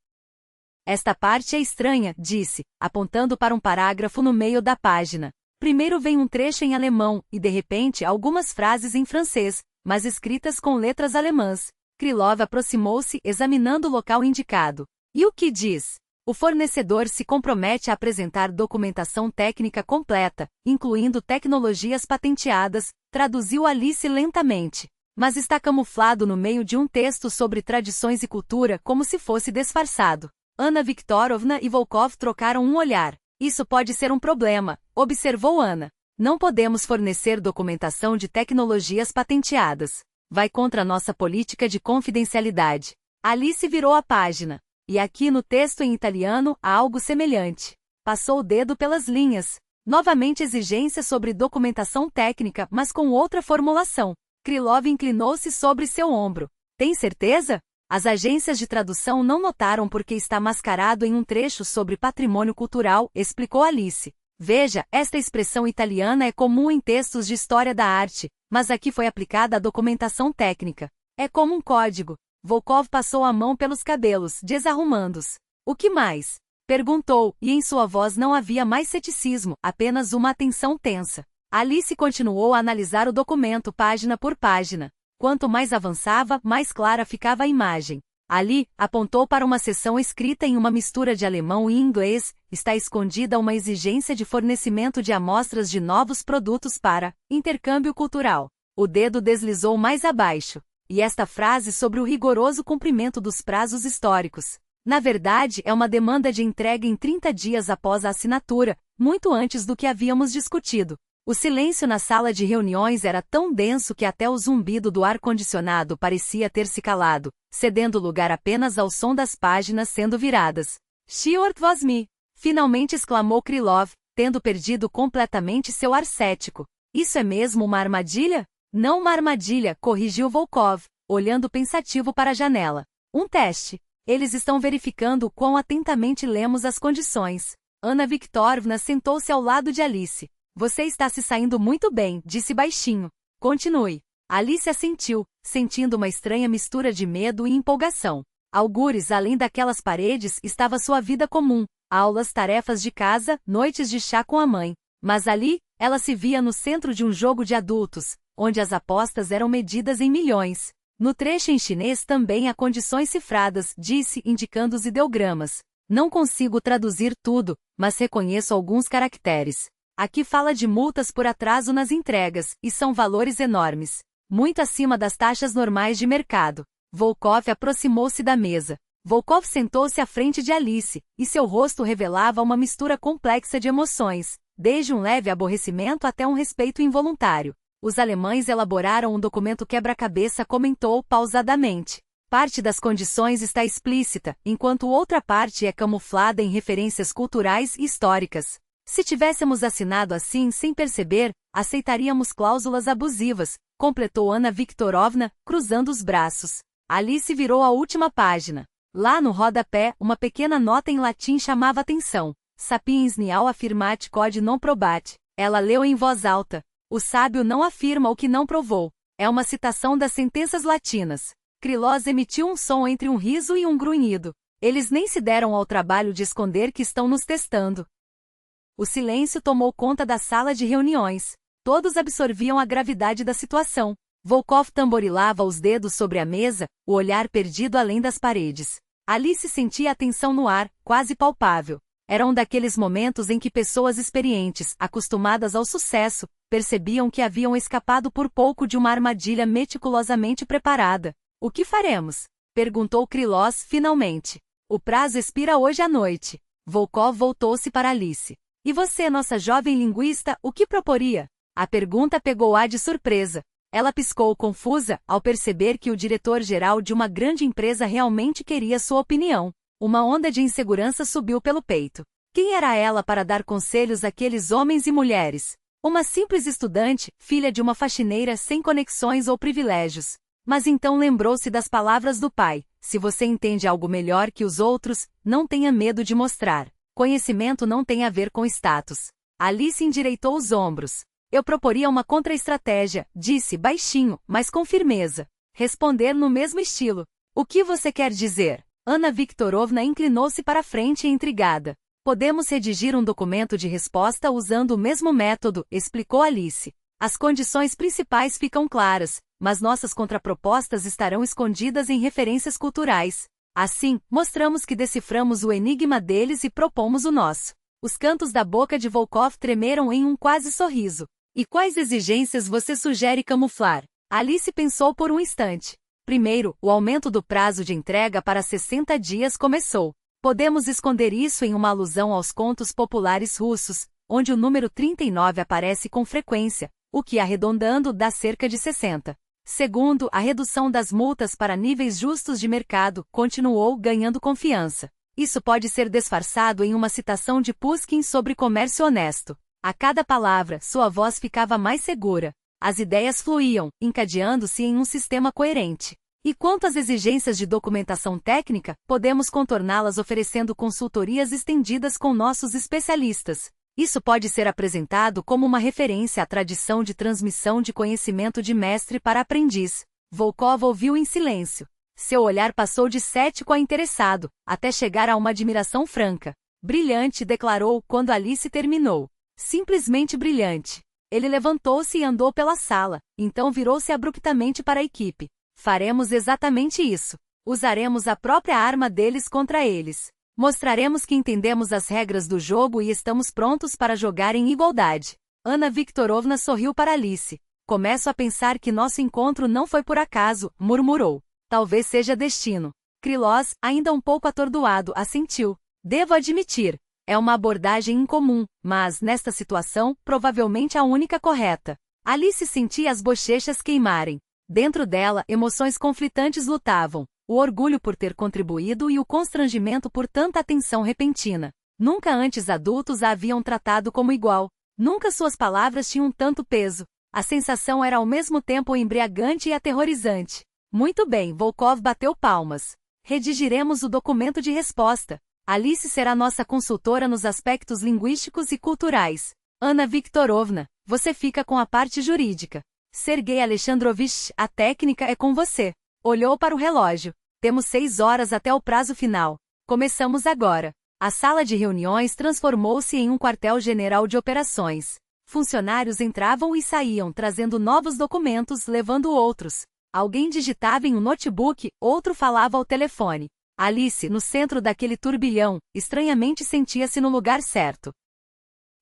Esta parte é estranha, disse, apontando para um parágrafo no meio da página. Primeiro vem um trecho em alemão, e de repente algumas frases em francês, mas escritas com letras alemãs. Krylov aproximou-se, examinando o local indicado. E o que diz? O fornecedor se compromete a apresentar documentação técnica completa, incluindo tecnologias patenteadas, traduziu Alice lentamente. Mas está camuflado no meio de um texto sobre tradições e cultura como se fosse disfarçado. Anna Viktorovna e Volkov trocaram um olhar. Isso pode ser um problema, observou Anna. Não podemos fornecer documentação de tecnologias patenteadas. Vai contra nossa política de confidencialidade. Alice virou a página. E aqui no texto em italiano há algo semelhante. Passou o dedo pelas linhas. Novamente exigência sobre documentação técnica, mas com outra formulação. Krylov inclinou-se sobre seu ombro. Tem certeza? As agências de tradução não notaram porque está mascarado em um trecho sobre patrimônio cultural, explicou Alice. Veja, esta expressão italiana é comum em textos de história da arte, mas aqui foi aplicada a documentação técnica. É como um código. Volkov passou a mão pelos cabelos, desarrumando-os. O que mais? Perguntou, e em sua voz não havia mais ceticismo, apenas uma atenção tensa. Alice continuou a analisar o documento página por página. Quanto mais avançava, mais clara ficava a imagem. Ali, apontou para uma seção escrita em uma mistura de alemão e inglês, está escondida uma exigência de fornecimento de amostras de novos produtos para intercâmbio cultural. O dedo deslizou mais abaixo. E esta frase sobre o rigoroso cumprimento dos prazos históricos. Na verdade, é uma demanda de entrega em 30 dias após a assinatura, muito antes do que havíamos discutido. O silêncio na sala de reuniões era tão denso que até o zumbido do ar-condicionado parecia ter se calado, cedendo lugar apenas ao som das páginas sendo viradas. Shiort Vosmi! Finalmente exclamou Krylov, tendo perdido completamente seu ar cético. Isso é mesmo uma armadilha? Não uma armadilha, corrigiu Volkov, olhando pensativo para a janela. Um teste. Eles estão verificando o quão atentamente lemos as condições. Anna Viktorovna sentou-se ao lado de Alice. Você está se saindo muito bem, disse baixinho. Continue. Alice assentiu, sentindo uma estranha mistura de medo e empolgação. Algures, além daquelas paredes, estava sua vida comum. Aulas, tarefas de casa, noites de chá com a mãe. Mas ali, ela se via no centro de um jogo de adultos, onde as apostas eram medidas em milhões. No trecho em chinês também há condições cifradas, disse, indicando os ideogramas. Não consigo traduzir tudo, mas reconheço alguns caracteres. Aqui fala de multas por atraso nas entregas, e são valores enormes. Muito acima das taxas normais de mercado. Volkov aproximou-se da mesa. Volkov sentou-se à frente de Alice, e seu rosto revelava uma mistura complexa de emoções, desde um leve aborrecimento até um respeito involuntário. Os alemães elaboraram um documento quebra-cabeça, comentou pausadamente. Parte das condições está explícita, enquanto outra parte é camuflada em referências culturais e históricas. Se tivéssemos assinado assim sem perceber, aceitaríamos cláusulas abusivas, completou Anna Viktorovna, cruzando os braços. Alice virou a última página. Lá no rodapé, uma pequena nota em latim chamava atenção. Sapiens nial affirmat quod non probat. Ela leu em voz alta. O sábio não afirma o que não provou. É uma citação das sentenças latinas. Krylov emitiu um som entre um riso e um grunhido. Eles nem se deram ao trabalho de esconder que estão nos testando. O silêncio tomou conta da sala de reuniões. Todos absorviam a gravidade da situação. Volkov tamborilava os dedos sobre a mesa, o olhar perdido além das paredes. Alice sentia a tensão no ar, quase palpável. Era um daqueles momentos em que pessoas experientes, acostumadas ao sucesso, percebiam que haviam escapado por pouco de uma armadilha meticulosamente preparada. O que faremos? Perguntou Krylov finalmente. O prazo expira hoje à noite. Volkov voltou-se para Alice. E você, nossa jovem linguista, o que proporia? A pergunta pegou-a de surpresa. Ela piscou confusa ao perceber que o diretor-geral de uma grande empresa realmente queria sua opinião. Uma onda de insegurança subiu pelo peito. Quem era ela para dar conselhos àqueles homens e mulheres? Uma simples estudante, filha de uma faxineira sem conexões ou privilégios. Mas então lembrou-se das palavras do pai: se você entende algo melhor que os outros, não tenha medo de mostrar. Conhecimento não tem a ver com status. Alice endireitou os ombros. Eu proporia uma contra-estratégia, disse baixinho, mas com firmeza. Responder no mesmo estilo. O que você quer dizer? Anna Viktorovna inclinou-se para a frente intrigada. Podemos redigir um documento de resposta usando o mesmo método, explicou Alice. As condições principais ficam claras, mas nossas contrapropostas estarão escondidas em referências culturais. Assim, mostramos que deciframos o enigma deles e propomos o nosso. Os cantos da boca de Volkov tremeram em um quase sorriso. E quais exigências você sugere camuflar? Alice pensou por um instante. Primeiro, o aumento do prazo de entrega para 60 dias começou. Podemos esconder isso em uma alusão aos contos populares russos, onde o número 39 aparece com frequência, o que arredondando dá cerca de 60. Segundo, a redução das multas para níveis justos de mercado continuou ganhando confiança. Isso pode ser disfarçado em uma citação de Pushkin sobre comércio honesto. A cada palavra, sua voz ficava mais segura. As ideias fluíam, encadeando-se em um sistema coerente. E quanto às exigências de documentação técnica, podemos contorná-las oferecendo consultorias estendidas com nossos especialistas. Isso pode ser apresentado como uma referência à tradição de transmissão de conhecimento de mestre para aprendiz. Volkov ouviu em silêncio. Seu olhar passou de cético a interessado, até chegar a uma admiração franca. Brilhante, declarou quando Alice terminou. Simplesmente brilhante. Ele levantou-se e andou pela sala, então virou-se abruptamente para a equipe. Faremos exatamente isso. Usaremos a própria arma deles contra eles. Mostraremos que entendemos as regras do jogo e estamos prontos para jogar em igualdade. Anna Viktorovna sorriu para Alice. Começo a pensar que nosso encontro não foi por acaso, murmurou. Talvez seja destino. Krylov, ainda um pouco atordoado, assentiu. Devo admitir, é uma abordagem incomum, mas, nesta situação, provavelmente a única correta. Alice sentia as bochechas queimarem. Dentro dela, emoções conflitantes lutavam. O orgulho por ter contribuído e o constrangimento por tanta atenção repentina. Nunca antes adultos a haviam tratado como igual. Nunca suas palavras tinham tanto peso. A sensação era ao mesmo tempo embriagante e aterrorizante. Muito bem, Volkov bateu palmas. Redigiremos o documento de resposta. Alice será nossa consultora nos aspectos linguísticos e culturais. Anna Viktorovna, você fica com a parte jurídica. Sergei Alexandrovich, a técnica é com você. Olhou para o relógio. Temos 6 horas até o prazo final. Começamos agora. A sala de reuniões transformou-se em um quartel-general de operações. Funcionários entravam e saíam trazendo novos documentos, levando outros. Alguém digitava em um notebook, outro falava ao telefone. Alice, no centro daquele turbilhão, estranhamente sentia-se no lugar certo.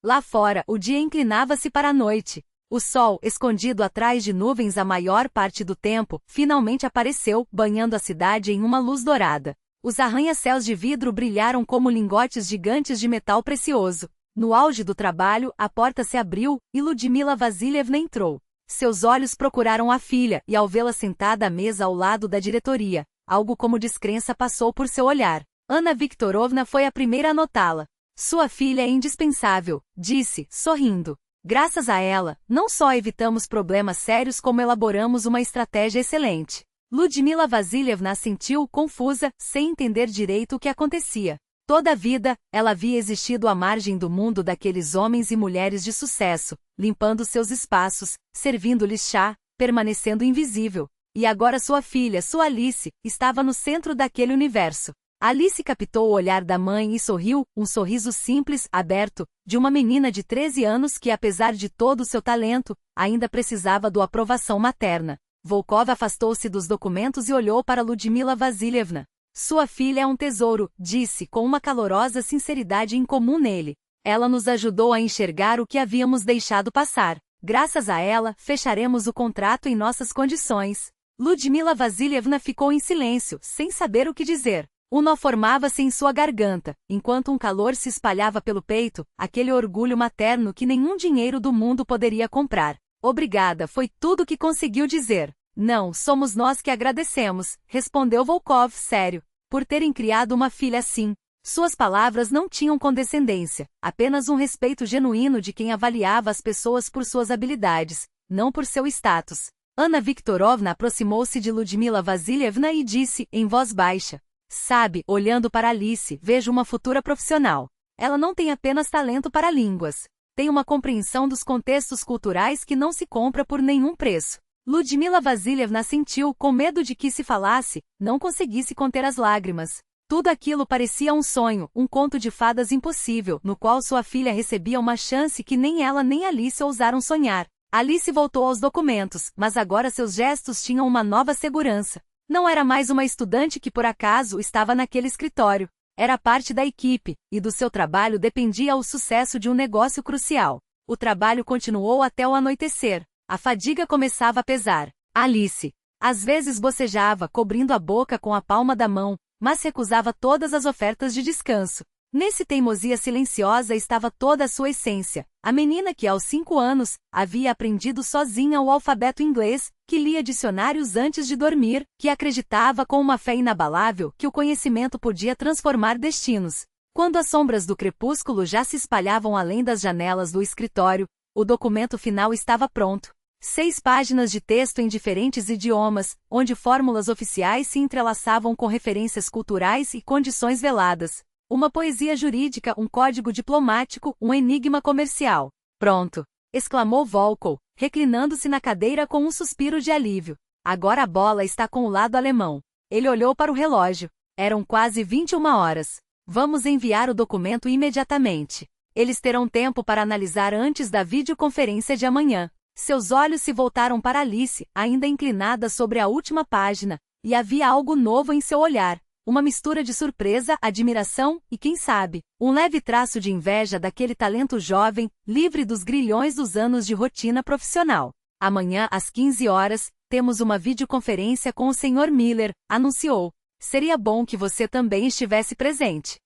Lá fora, o dia inclinava-se para a noite. O sol, escondido atrás de nuvens a maior parte do tempo, finalmente apareceu, banhando a cidade em uma luz dourada. Os arranha-céus de vidro brilharam como lingotes gigantes de metal precioso. No auge do trabalho, a porta se abriu, e Ludmila Vassilievna entrou. Seus olhos procuraram a filha, e ao vê-la sentada à mesa ao lado da diretoria, algo como descrença passou por seu olhar. Anna Viktorovna foi a primeira a notá-la. Sua filha é indispensável, disse, sorrindo. Graças a ela, não só evitamos problemas sérios como elaboramos uma estratégia excelente. Ludmila Vassilievna assentiu, confusa, sem entender direito o que acontecia. Toda a vida, ela havia existido à margem do mundo daqueles homens e mulheres de sucesso, limpando seus espaços, servindo-lhes chá, permanecendo invisível. E agora sua filha, sua Alice, estava no centro daquele universo. Alice captou o olhar da mãe e sorriu, um sorriso simples, aberto, de uma menina de 13 anos que, apesar de todo o seu talento, ainda precisava da aprovação materna. Volkov afastou-se dos documentos e olhou para Ludmila Vassilievna. Sua filha é um tesouro, disse com uma calorosa sinceridade incomum nele. Ela nos ajudou a enxergar o que havíamos deixado passar. Graças a ela, fecharemos o contrato em nossas condições. Ludmila Vassilievna ficou em silêncio, sem saber o que dizer. Um nó formava-se em sua garganta, enquanto um calor se espalhava pelo peito, aquele orgulho materno que nenhum dinheiro do mundo poderia comprar. Obrigada, foi tudo que conseguiu dizer. Não, somos nós que agradecemos, respondeu Volkov sério, por terem criado uma filha assim. Suas palavras não tinham condescendência, apenas um respeito genuíno de quem avaliava as pessoas por suas habilidades, não por seu status. Anna Viktorovna aproximou-se de Ludmila Vasilievna e disse, em voz baixa: sabe, olhando para Alice, vejo uma futura profissional. Ela não tem apenas talento para línguas. Tem uma compreensão dos contextos culturais que não se compra por nenhum preço. Ludmila Vasilievna sentiu, com medo de que se falasse, não conseguisse conter as lágrimas. Tudo aquilo parecia um sonho, um conto de fadas impossível, no qual sua filha recebia uma chance que nem ela nem Alice ousaram sonhar. Alice voltou aos documentos, mas agora seus gestos tinham uma nova segurança. Não era mais uma estudante que por acaso estava naquele escritório. Era parte da equipe, e do seu trabalho dependia o sucesso de um negócio crucial. O trabalho continuou até o anoitecer. A fadiga começava a pesar. Alice, às vezes bocejava, cobrindo a boca com a palma da mão, mas recusava todas as ofertas de descanso. Nesse teimosia silenciosa estava toda a sua essência. A menina que aos 5 anos, havia aprendido sozinha o alfabeto inglês, que lia dicionários antes de dormir, que acreditava com uma fé inabalável que o conhecimento podia transformar destinos. Quando as sombras do crepúsculo já se espalhavam além das janelas do escritório, o documento final estava pronto. 6 páginas de texto em diferentes idiomas, onde fórmulas oficiais se entrelaçavam com referências culturais e condições veladas. Uma poesia jurídica, um código diplomático, um enigma comercial. Pronto! Exclamou Volkov, reclinando-se na cadeira com um suspiro de alívio. Agora a bola está com o lado alemão. Ele olhou para o relógio. Eram quase 21 horas. Vamos enviar o documento imediatamente. Eles terão tempo para analisar antes da videoconferência de amanhã. Seus olhos se voltaram para Alice, ainda inclinada sobre a última página, e havia algo novo em seu olhar. Uma mistura de surpresa, admiração e, quem sabe, um leve traço de inveja daquele talento jovem, livre dos grilhões dos anos de rotina profissional. Amanhã, às 15 horas, temos uma videoconferência com o Sr. Miller, anunciou. Seria bom que você também estivesse presente.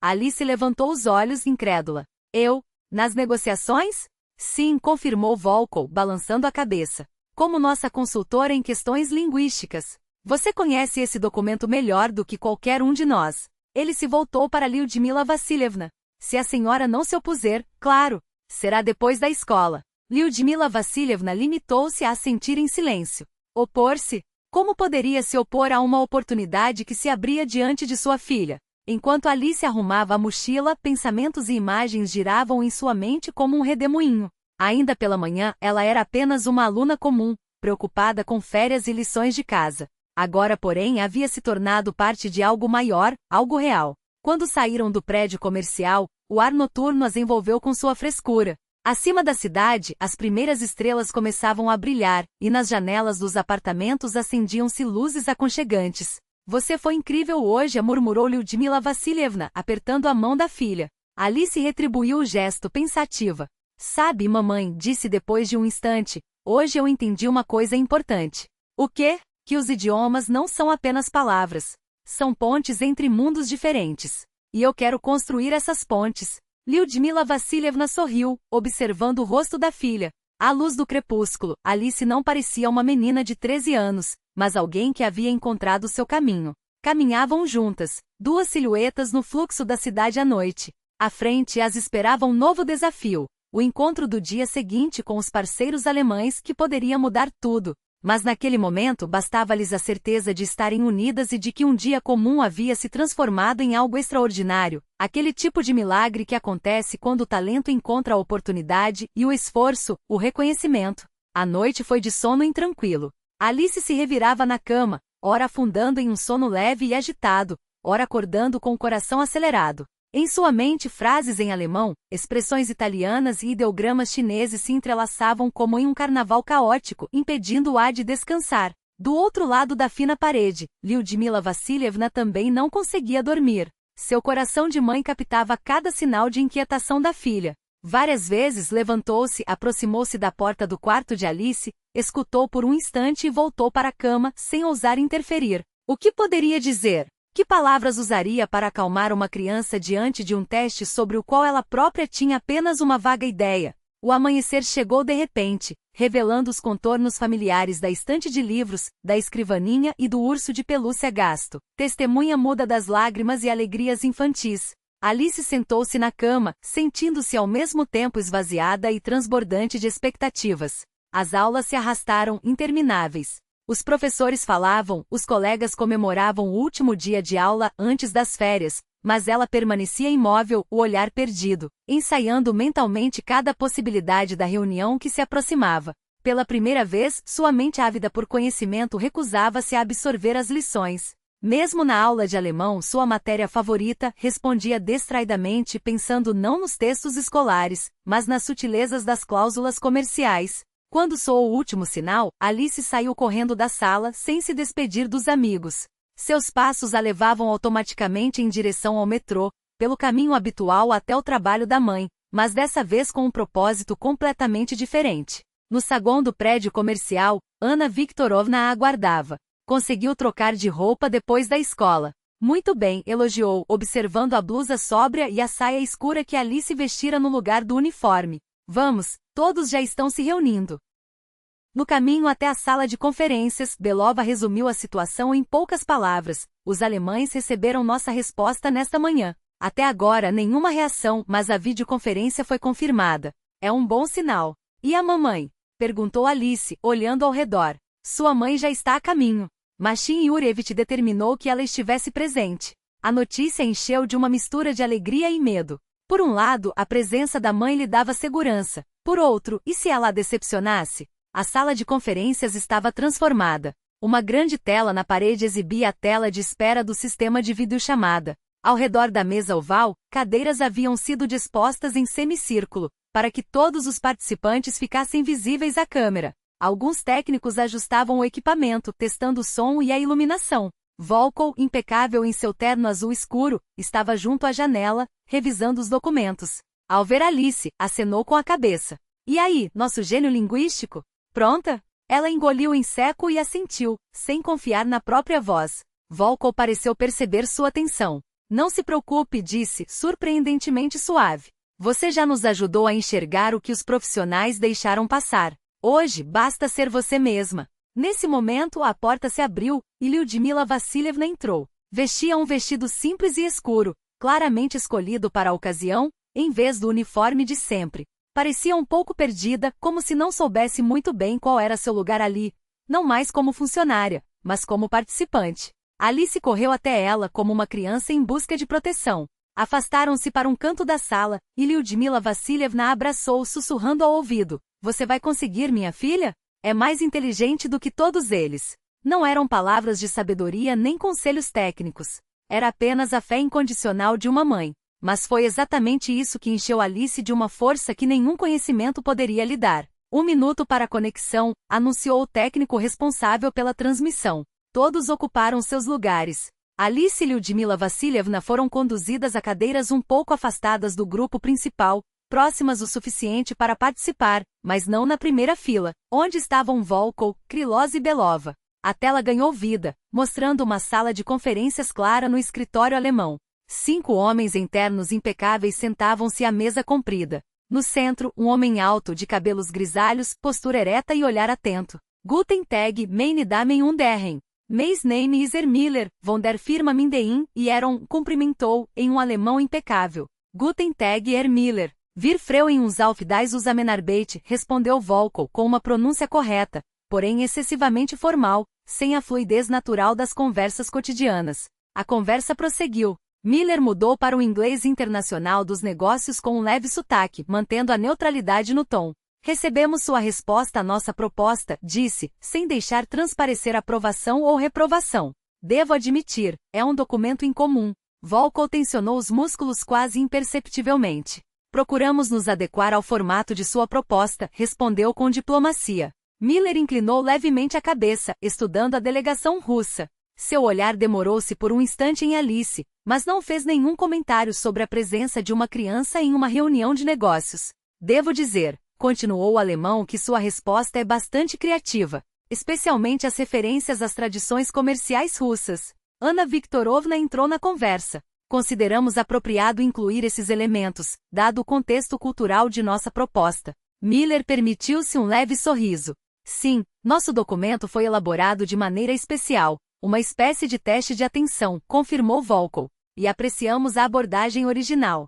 Alice levantou os olhos, incrédula. Eu? Nas negociações? Sim, confirmou Volkov, balançando a cabeça. Como nossa consultora em questões linguísticas. Você conhece esse documento melhor do que qualquer um de nós. Ele se voltou para Lyudmila Vassilievna. Se a senhora não se opuser, claro, será depois da escola. Lyudmila Vassilievna limitou-se a assentir em silêncio. Opor-se? Como poderia se opor a uma oportunidade que se abria diante de sua filha? Enquanto Alice arrumava a mochila, pensamentos e imagens giravam em sua mente como um redemoinho. Ainda pela manhã, ela era apenas uma aluna comum, preocupada com férias e lições de casa. Agora, porém, havia se tornado parte de algo maior, algo real. Quando saíram do prédio comercial, o ar noturno as envolveu com sua frescura. Acima da cidade, as primeiras estrelas começavam a brilhar, e nas janelas dos apartamentos acendiam-se luzes aconchegantes. Você foi incrível hoje, murmurou Lyudmila Vassilievna, apertando a mão da filha. Alice retribuiu o gesto, pensativa. Sabe, mamãe, disse depois de um instante, hoje eu entendi uma coisa importante. O quê? Que os idiomas não são apenas palavras. São pontes entre mundos diferentes. E eu quero construir essas pontes. Lyudmila Vassilievna sorriu, observando o rosto da filha. À luz do crepúsculo, Alice não parecia uma menina de 13 anos, mas alguém que havia encontrado seu caminho. Caminhavam juntas, 2 silhuetas no fluxo da cidade à noite. À frente as esperava um novo desafio, o encontro do dia seguinte com os parceiros alemães que poderia mudar tudo. Mas naquele momento bastava-lhes a certeza de estarem unidas e de que um dia comum havia se transformado em algo extraordinário, aquele tipo de milagre que acontece quando o talento encontra a oportunidade e o esforço, o reconhecimento. A noite foi de sono intranquilo. Alice se revirava na cama, ora afundando em um sono leve e agitado, ora acordando com o coração acelerado. Em sua mente frases em alemão, expressões italianas e ideogramas chineses se entrelaçavam como em um carnaval caótico, impedindo-a de descansar. Do outro lado da fina parede, Lyudmila Vassilievna também não conseguia dormir. Seu coração de mãe captava cada sinal de inquietação da filha. Várias vezes levantou-se, aproximou-se da porta do quarto de Alice, escutou por um instante e voltou para a cama, sem ousar interferir. O que poderia dizer? Que palavras usaria para acalmar uma criança diante de um teste sobre o qual ela própria tinha apenas uma vaga ideia? O amanhecer chegou de repente, revelando os contornos familiares da estante de livros, da escrivaninha e do urso de pelúcia gasto, testemunha muda das lágrimas e alegrias infantis. Alice sentou-se na cama, sentindo-se ao mesmo tempo esvaziada e transbordante de expectativas. As aulas se arrastaram, intermináveis. Os professores falavam, os colegas comemoravam o último dia de aula antes das férias, mas ela permanecia imóvel, o olhar perdido, ensaiando mentalmente cada possibilidade da reunião que se aproximava. Pela primeira vez, sua mente ávida por conhecimento recusava-se a absorver as lições. Mesmo na aula de alemão, sua matéria favorita, respondia distraidamente pensando não nos textos escolares, mas nas sutilezas das cláusulas comerciais. Quando soou o último sinal, Alice saiu correndo da sala sem se despedir dos amigos. Seus passos a levavam automaticamente em direção ao metrô, pelo caminho habitual até o trabalho da mãe, mas dessa vez com um propósito completamente diferente. No saguão do prédio comercial, Anna Viktorovna a aguardava. Conseguiu trocar de roupa depois da escola. Muito bem, elogiou, observando a blusa sóbria e a saia escura que Alice vestira no lugar do uniforme. Vamos, todos já estão se reunindo. No caminho até a sala de conferências, Belova resumiu a situação em poucas palavras. Os alemães receberam nossa resposta nesta manhã. Até agora nenhuma reação, mas a videoconferência foi confirmada. É um bom sinal. E a mamãe? Perguntou Alice, olhando ao redor. Sua mãe já está a caminho. Machin Yurievich determinou que ela estivesse presente. A notícia encheu de uma mistura de alegria e medo. Por um lado, a presença da mãe lhe dava segurança. Por outro, e se ela a decepcionasse? A sala de conferências estava transformada. Uma grande tela na parede exibia a tela de espera do sistema de videochamada. Ao redor da mesa oval, cadeiras haviam sido dispostas em semicírculo, para que todos os participantes ficassem visíveis à câmera. Alguns técnicos ajustavam o equipamento, testando o som e a iluminação. Volkov, impecável em seu terno azul escuro, estava junto à janela, revisando os documentos. Ao ver Alice, acenou com a cabeça. E aí, nosso gênio linguístico? Pronta? Ela engoliu em seco e assentiu, sem confiar na própria voz. Volkov pareceu perceber sua tensão. Não se preocupe, disse, surpreendentemente suave. Você já nos ajudou a enxergar o que os profissionais deixaram passar. Hoje, basta ser você mesma. Nesse momento, a porta se abriu, e Lyudmila Vassilievna entrou. Vestia um vestido simples e escuro, claramente escolhido para a ocasião, em vez do uniforme de sempre. Parecia um pouco perdida, como se não soubesse muito bem qual era seu lugar ali, não mais como funcionária, mas como participante. Alice correu até ela como uma criança em busca de proteção. Afastaram-se para um canto da sala, e Lyudmila Vassilievna a abraçou sussurrando ao ouvido. Você vai conseguir, minha filha? É mais inteligente do que todos eles. Não eram palavras de sabedoria nem conselhos técnicos. Era apenas a fé incondicional de uma mãe. Mas foi exatamente isso que encheu Alice de uma força que nenhum conhecimento poderia lhe dar. 1 minuto para a conexão, anunciou o técnico responsável pela transmissão. Todos ocuparam seus lugares. Alice e Lyudmila Vassilievna foram conduzidas a cadeiras um pouco afastadas do grupo principal, próximas o suficiente para participar, mas não na primeira fila, onde estavam Volkov, Krylov e Belova. A tela ganhou vida, mostrando uma sala de conferências clara no escritório alemão. 5 homens em ternos impecáveis sentavam-se à mesa comprida. No centro, um homem alto de cabelos grisalhos, postura ereta e olhar atento. Guten Tag, meine Damen und Herren. Mein Name ist Miller, von der Firma Mindein, e Aaron cumprimentou, em um alemão impecável. Guten Tag, Herr Miller. Wir freuen uns auf das Zusammenarbeit, respondeu Volkov com uma pronúncia correta, porém excessivamente formal, sem a fluidez natural das conversas cotidianas. A conversa prosseguiu. Miller mudou para o inglês internacional dos negócios com um leve sotaque, mantendo a neutralidade no tom. Recebemos sua resposta à nossa proposta, disse, sem deixar transparecer aprovação ou reprovação. Devo admitir, é um documento incomum. Volkov tensionou os músculos quase imperceptivelmente. Procuramos nos adequar ao formato de sua proposta, respondeu com diplomacia. Miller inclinou levemente a cabeça, estudando a delegação russa. Seu olhar demorou-se por um instante em Alice, mas não fez nenhum comentário sobre a presença de uma criança em uma reunião de negócios. Devo dizer, continuou o alemão, que sua resposta é bastante criativa, especialmente as referências às tradições comerciais russas. Ana Viktorovna entrou na conversa. Consideramos apropriado incluir esses elementos, dado o contexto cultural de nossa proposta. Miller permitiu-se um leve sorriso. Sim, nosso documento foi elaborado de maneira especial, uma espécie de teste de atenção, confirmou Volkov, e apreciamos a abordagem original.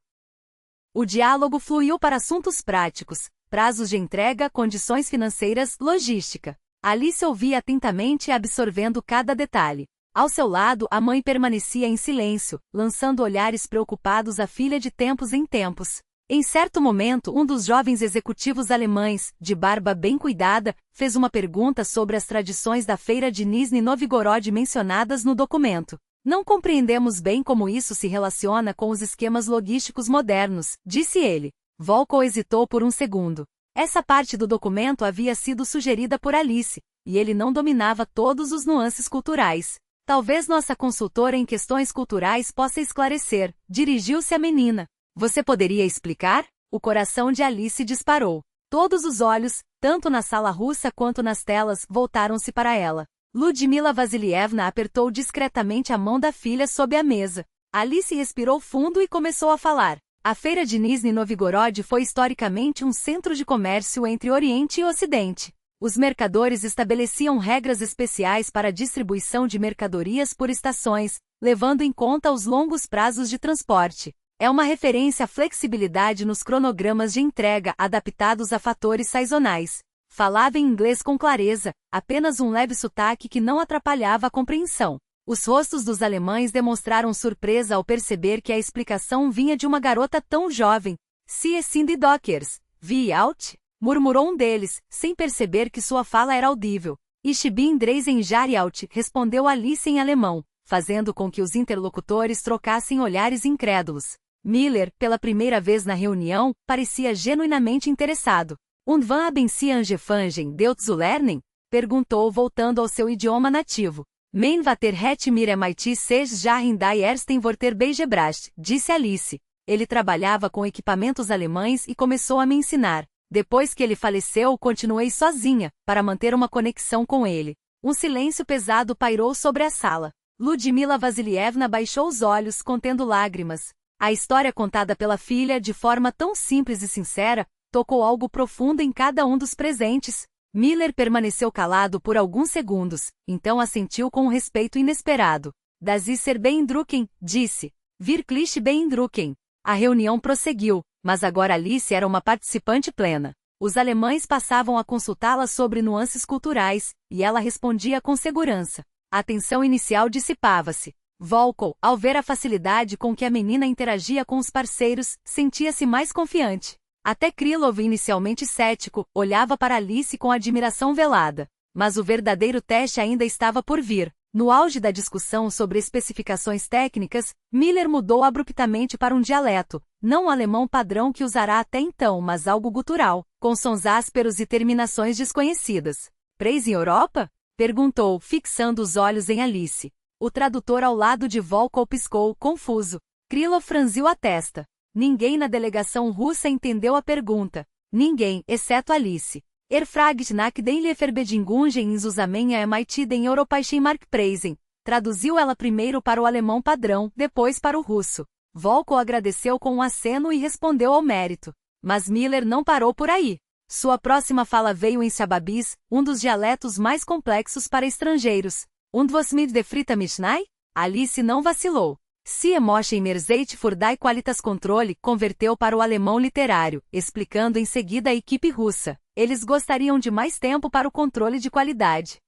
O diálogo fluiu para assuntos práticos, prazos de entrega, condições financeiras, logística. Alice ouvia atentamente, absorvendo cada detalhe. Ao seu lado, a mãe permanecia em silêncio, lançando olhares preocupados à filha de tempos em tempos. Em certo momento, um dos jovens executivos alemães, de barba bem cuidada, fez uma pergunta sobre as tradições da feira de Nizhny Novgorod mencionadas no documento. Não compreendemos bem como isso se relaciona com os esquemas logísticos modernos, disse ele. Volkov hesitou por um segundo. Essa parte do documento havia sido sugerida por Alice, e ele não dominava todos os nuances culturais. Talvez nossa consultora em questões culturais possa esclarecer. Dirigiu-se à menina. Você poderia explicar? O coração de Alice disparou. Todos os olhos, tanto na sala russa quanto nas telas, voltaram-se para ela. Ludmila Vasilievna apertou discretamente a mão da filha sob a mesa. Alice respirou fundo e começou a falar. A feira de Nizhny Novgorod foi historicamente um centro de comércio entre Oriente e Ocidente. Os mercadores estabeleciam regras especiais para a distribuição de mercadorias por estações, levando em conta os longos prazos de transporte. É uma referência à flexibilidade nos cronogramas de entrega adaptados a fatores sazonais. Falava em inglês com clareza, apenas um leve sotaque que não atrapalhava a compreensão. Os rostos dos alemães demonstraram surpresa ao perceber que a explicação vinha de uma garota tão jovem. Sie sind die Dockers, wie alt? Murmurou um deles, sem perceber que sua fala era audível. Ich bin 3 Jahre alt, respondeu Alice em alemão, fazendo com que os interlocutores trocassem olhares incrédulos. Miller, pela primeira vez na reunião, parecia genuinamente interessado. Und wann haben Sie angefangen, Deutsch zu lernen? Perguntou voltando ao seu idioma nativo. Mein Vater hat mir mit 6 Jahren die ersten Wörter beigebracht, disse Alice. Ele trabalhava com equipamentos alemães e começou a me ensinar. Depois que ele faleceu, continuei sozinha, para manter uma conexão com ele. Um silêncio pesado pairou sobre a sala. Ludmila Vasilievna baixou os olhos, contendo lágrimas. A história contada pela filha, de forma tão simples e sincera, tocou algo profundo em cada um dos presentes. Miller permaneceu calado por alguns segundos, então assentiu com um respeito inesperado. Das ist beeindruckend, disse. Wirklich beeindruckend. A reunião prosseguiu, mas agora Alice era uma participante plena. Os alemães passavam a consultá-la sobre nuances culturais, e ela respondia com segurança. A tensão inicial dissipava-se. Volkov, ao ver a facilidade com que a menina interagia com os parceiros, sentia-se mais confiante. Até Krylov, inicialmente cético, olhava para Alice com admiração velada. Mas o verdadeiro teste ainda estava por vir. No auge da discussão sobre especificações técnicas, Miller mudou abruptamente para um dialeto, não o alemão padrão que usará até então, mas algo gutural, com sons ásperos e terminações desconhecidas. Preis em Europa? Perguntou, fixando os olhos em Alice. O tradutor ao lado de Volkov piscou, confuso. Krylov franziu a testa. Ninguém na delegação russa entendeu a pergunta. Ninguém, exceto Alice. Fragt nach den Lieferbedingungen in Zusammenhang mit den Europäischen Marktpreisen. Traduziu ela primeiro para o alemão padrão, depois para o russo. Volkov agradeceu com um aceno e respondeu ao mérito. Mas Miller não parou por aí. Sua próxima fala veio em Chababis, um dos dialetos mais complexos para estrangeiros. Und was mit der Frita Mishnai? Alice não vacilou. Sie möchten mehr Zeit für die Qualitätskontrolle, converteu para o alemão literário, explicando em seguida a equipe russa. Eles gostariam de mais tempo para o controle de qualidade.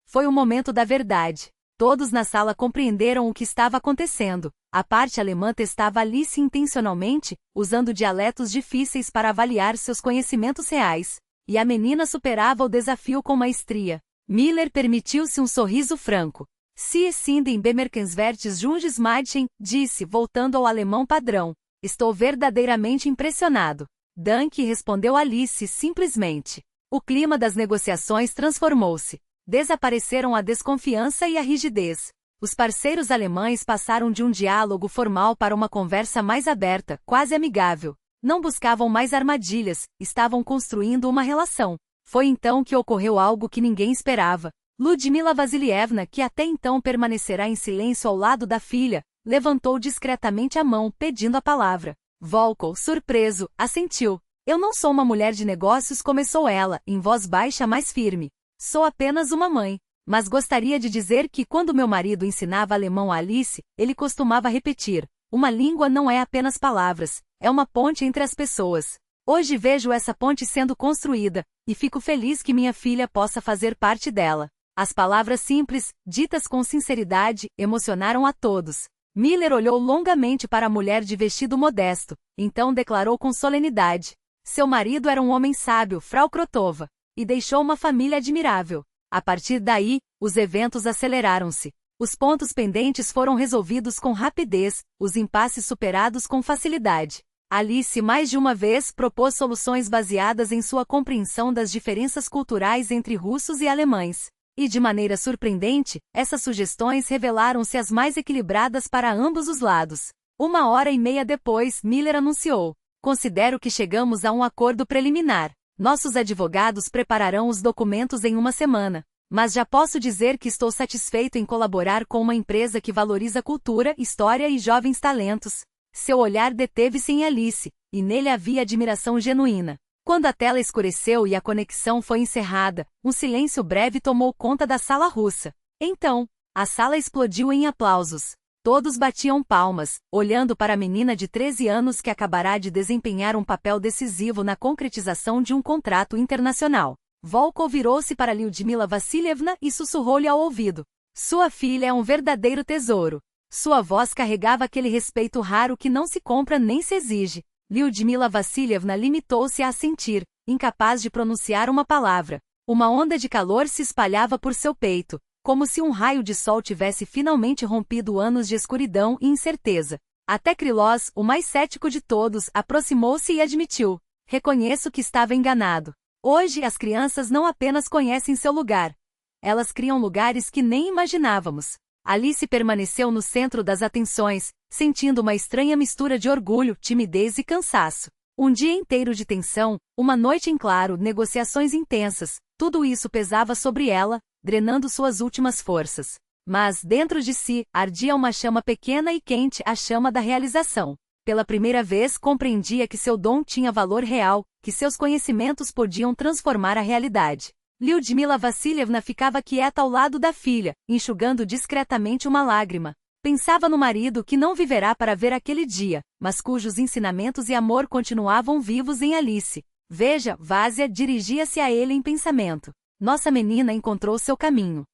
Foi o momento da verdade. Todos na sala compreenderam o que estava acontecendo. A parte alemã testava Alice intencionalmente, usando dialetos difíceis para avaliar seus conhecimentos reais. E a menina superava o desafio com maestria. Miller permitiu-se um sorriso franco. Sie sind bemerkenswertes Junges Mädchen, disse, voltando ao alemão padrão. Estou verdadeiramente impressionado. Danke, respondeu Alice simplesmente. O clima das negociações transformou-se. Desapareceram a desconfiança e a rigidez. Os parceiros alemães passaram de um diálogo formal para uma conversa mais aberta, quase amigável. Não buscavam mais armadilhas, estavam construindo uma relação. Foi então que ocorreu algo que ninguém esperava. Ludmila Vassilievna, que até então permanecerá em silêncio ao lado da filha, levantou discretamente a mão, pedindo a palavra. Volkov, surpreso, assentiu. Eu não sou uma mulher de negócios, começou ela, em voz baixa mais firme. Sou apenas uma mãe. Mas gostaria de dizer que quando meu marido ensinava alemão a Alice, ele costumava repetir: uma língua não é apenas palavras, é uma ponte entre as pessoas. Hoje vejo essa ponte sendo construída, e fico feliz que minha filha possa fazer parte dela. As palavras simples, ditas com sinceridade, emocionaram a todos. Miller olhou longamente para a mulher de vestido modesto, então declarou com solenidade: seu marido era um homem sábio, Frau Krotova, e deixou uma família admirável. A partir daí, os eventos aceleraram-se. Os pontos pendentes foram resolvidos com rapidez, os impasses superados com facilidade. Alice mais de uma vez propôs soluções baseadas em sua compreensão das diferenças culturais entre russos e alemães. E de maneira surpreendente, essas sugestões revelaram-se as mais equilibradas para ambos os lados. 1h30 depois, Miller anunciou: considero que chegamos a um acordo preliminar. Nossos advogados prepararão os documentos em uma semana. Mas já posso dizer que estou satisfeito em colaborar com uma empresa que valoriza cultura, história e jovens talentos. Seu olhar deteve-se em Alice, e nele havia admiração genuína. Quando a tela escureceu e a conexão foi encerrada, um silêncio breve tomou conta da sala russa. Então, a sala explodiu em aplausos. Todos batiam palmas, olhando para a menina de 13 anos que acabará de desempenhar um papel decisivo na concretização de um contrato internacional. Volkov virou-se para Lyudmila Vassilievna e sussurrou-lhe ao ouvido: sua filha é um verdadeiro tesouro. Sua voz carregava aquele respeito raro que não se compra nem se exige. Lyudmila Vassilievna limitou-se a assentir, incapaz de pronunciar uma palavra. Uma onda de calor se espalhava por seu peito, como se um raio de sol tivesse finalmente rompido anos de escuridão e incerteza. Até Krylov, o mais cético de todos, aproximou-se e admitiu: reconheço que estava enganado. Hoje as crianças não apenas conhecem seu lugar. Elas criam lugares que nem imaginávamos. Alice permaneceu no centro das atenções, sentindo uma estranha mistura de orgulho, timidez e cansaço. Um dia inteiro de tensão, uma noite em claro, negociações intensas, tudo isso pesava sobre ela, drenando suas últimas forças. Mas, dentro de si, ardia uma chama pequena e quente, a chama da realização. Pela primeira vez compreendia que seu dom tinha valor real, que seus conhecimentos podiam transformar a realidade. Lyudmila Vassilievna ficava quieta ao lado da filha, enxugando discretamente uma lágrima. Pensava no marido que não viverá para ver aquele dia, mas cujos ensinamentos e amor continuavam vivos em Alice. Veja, Vásia dirigia-se a ele em pensamento. Nossa menina encontrou seu caminho.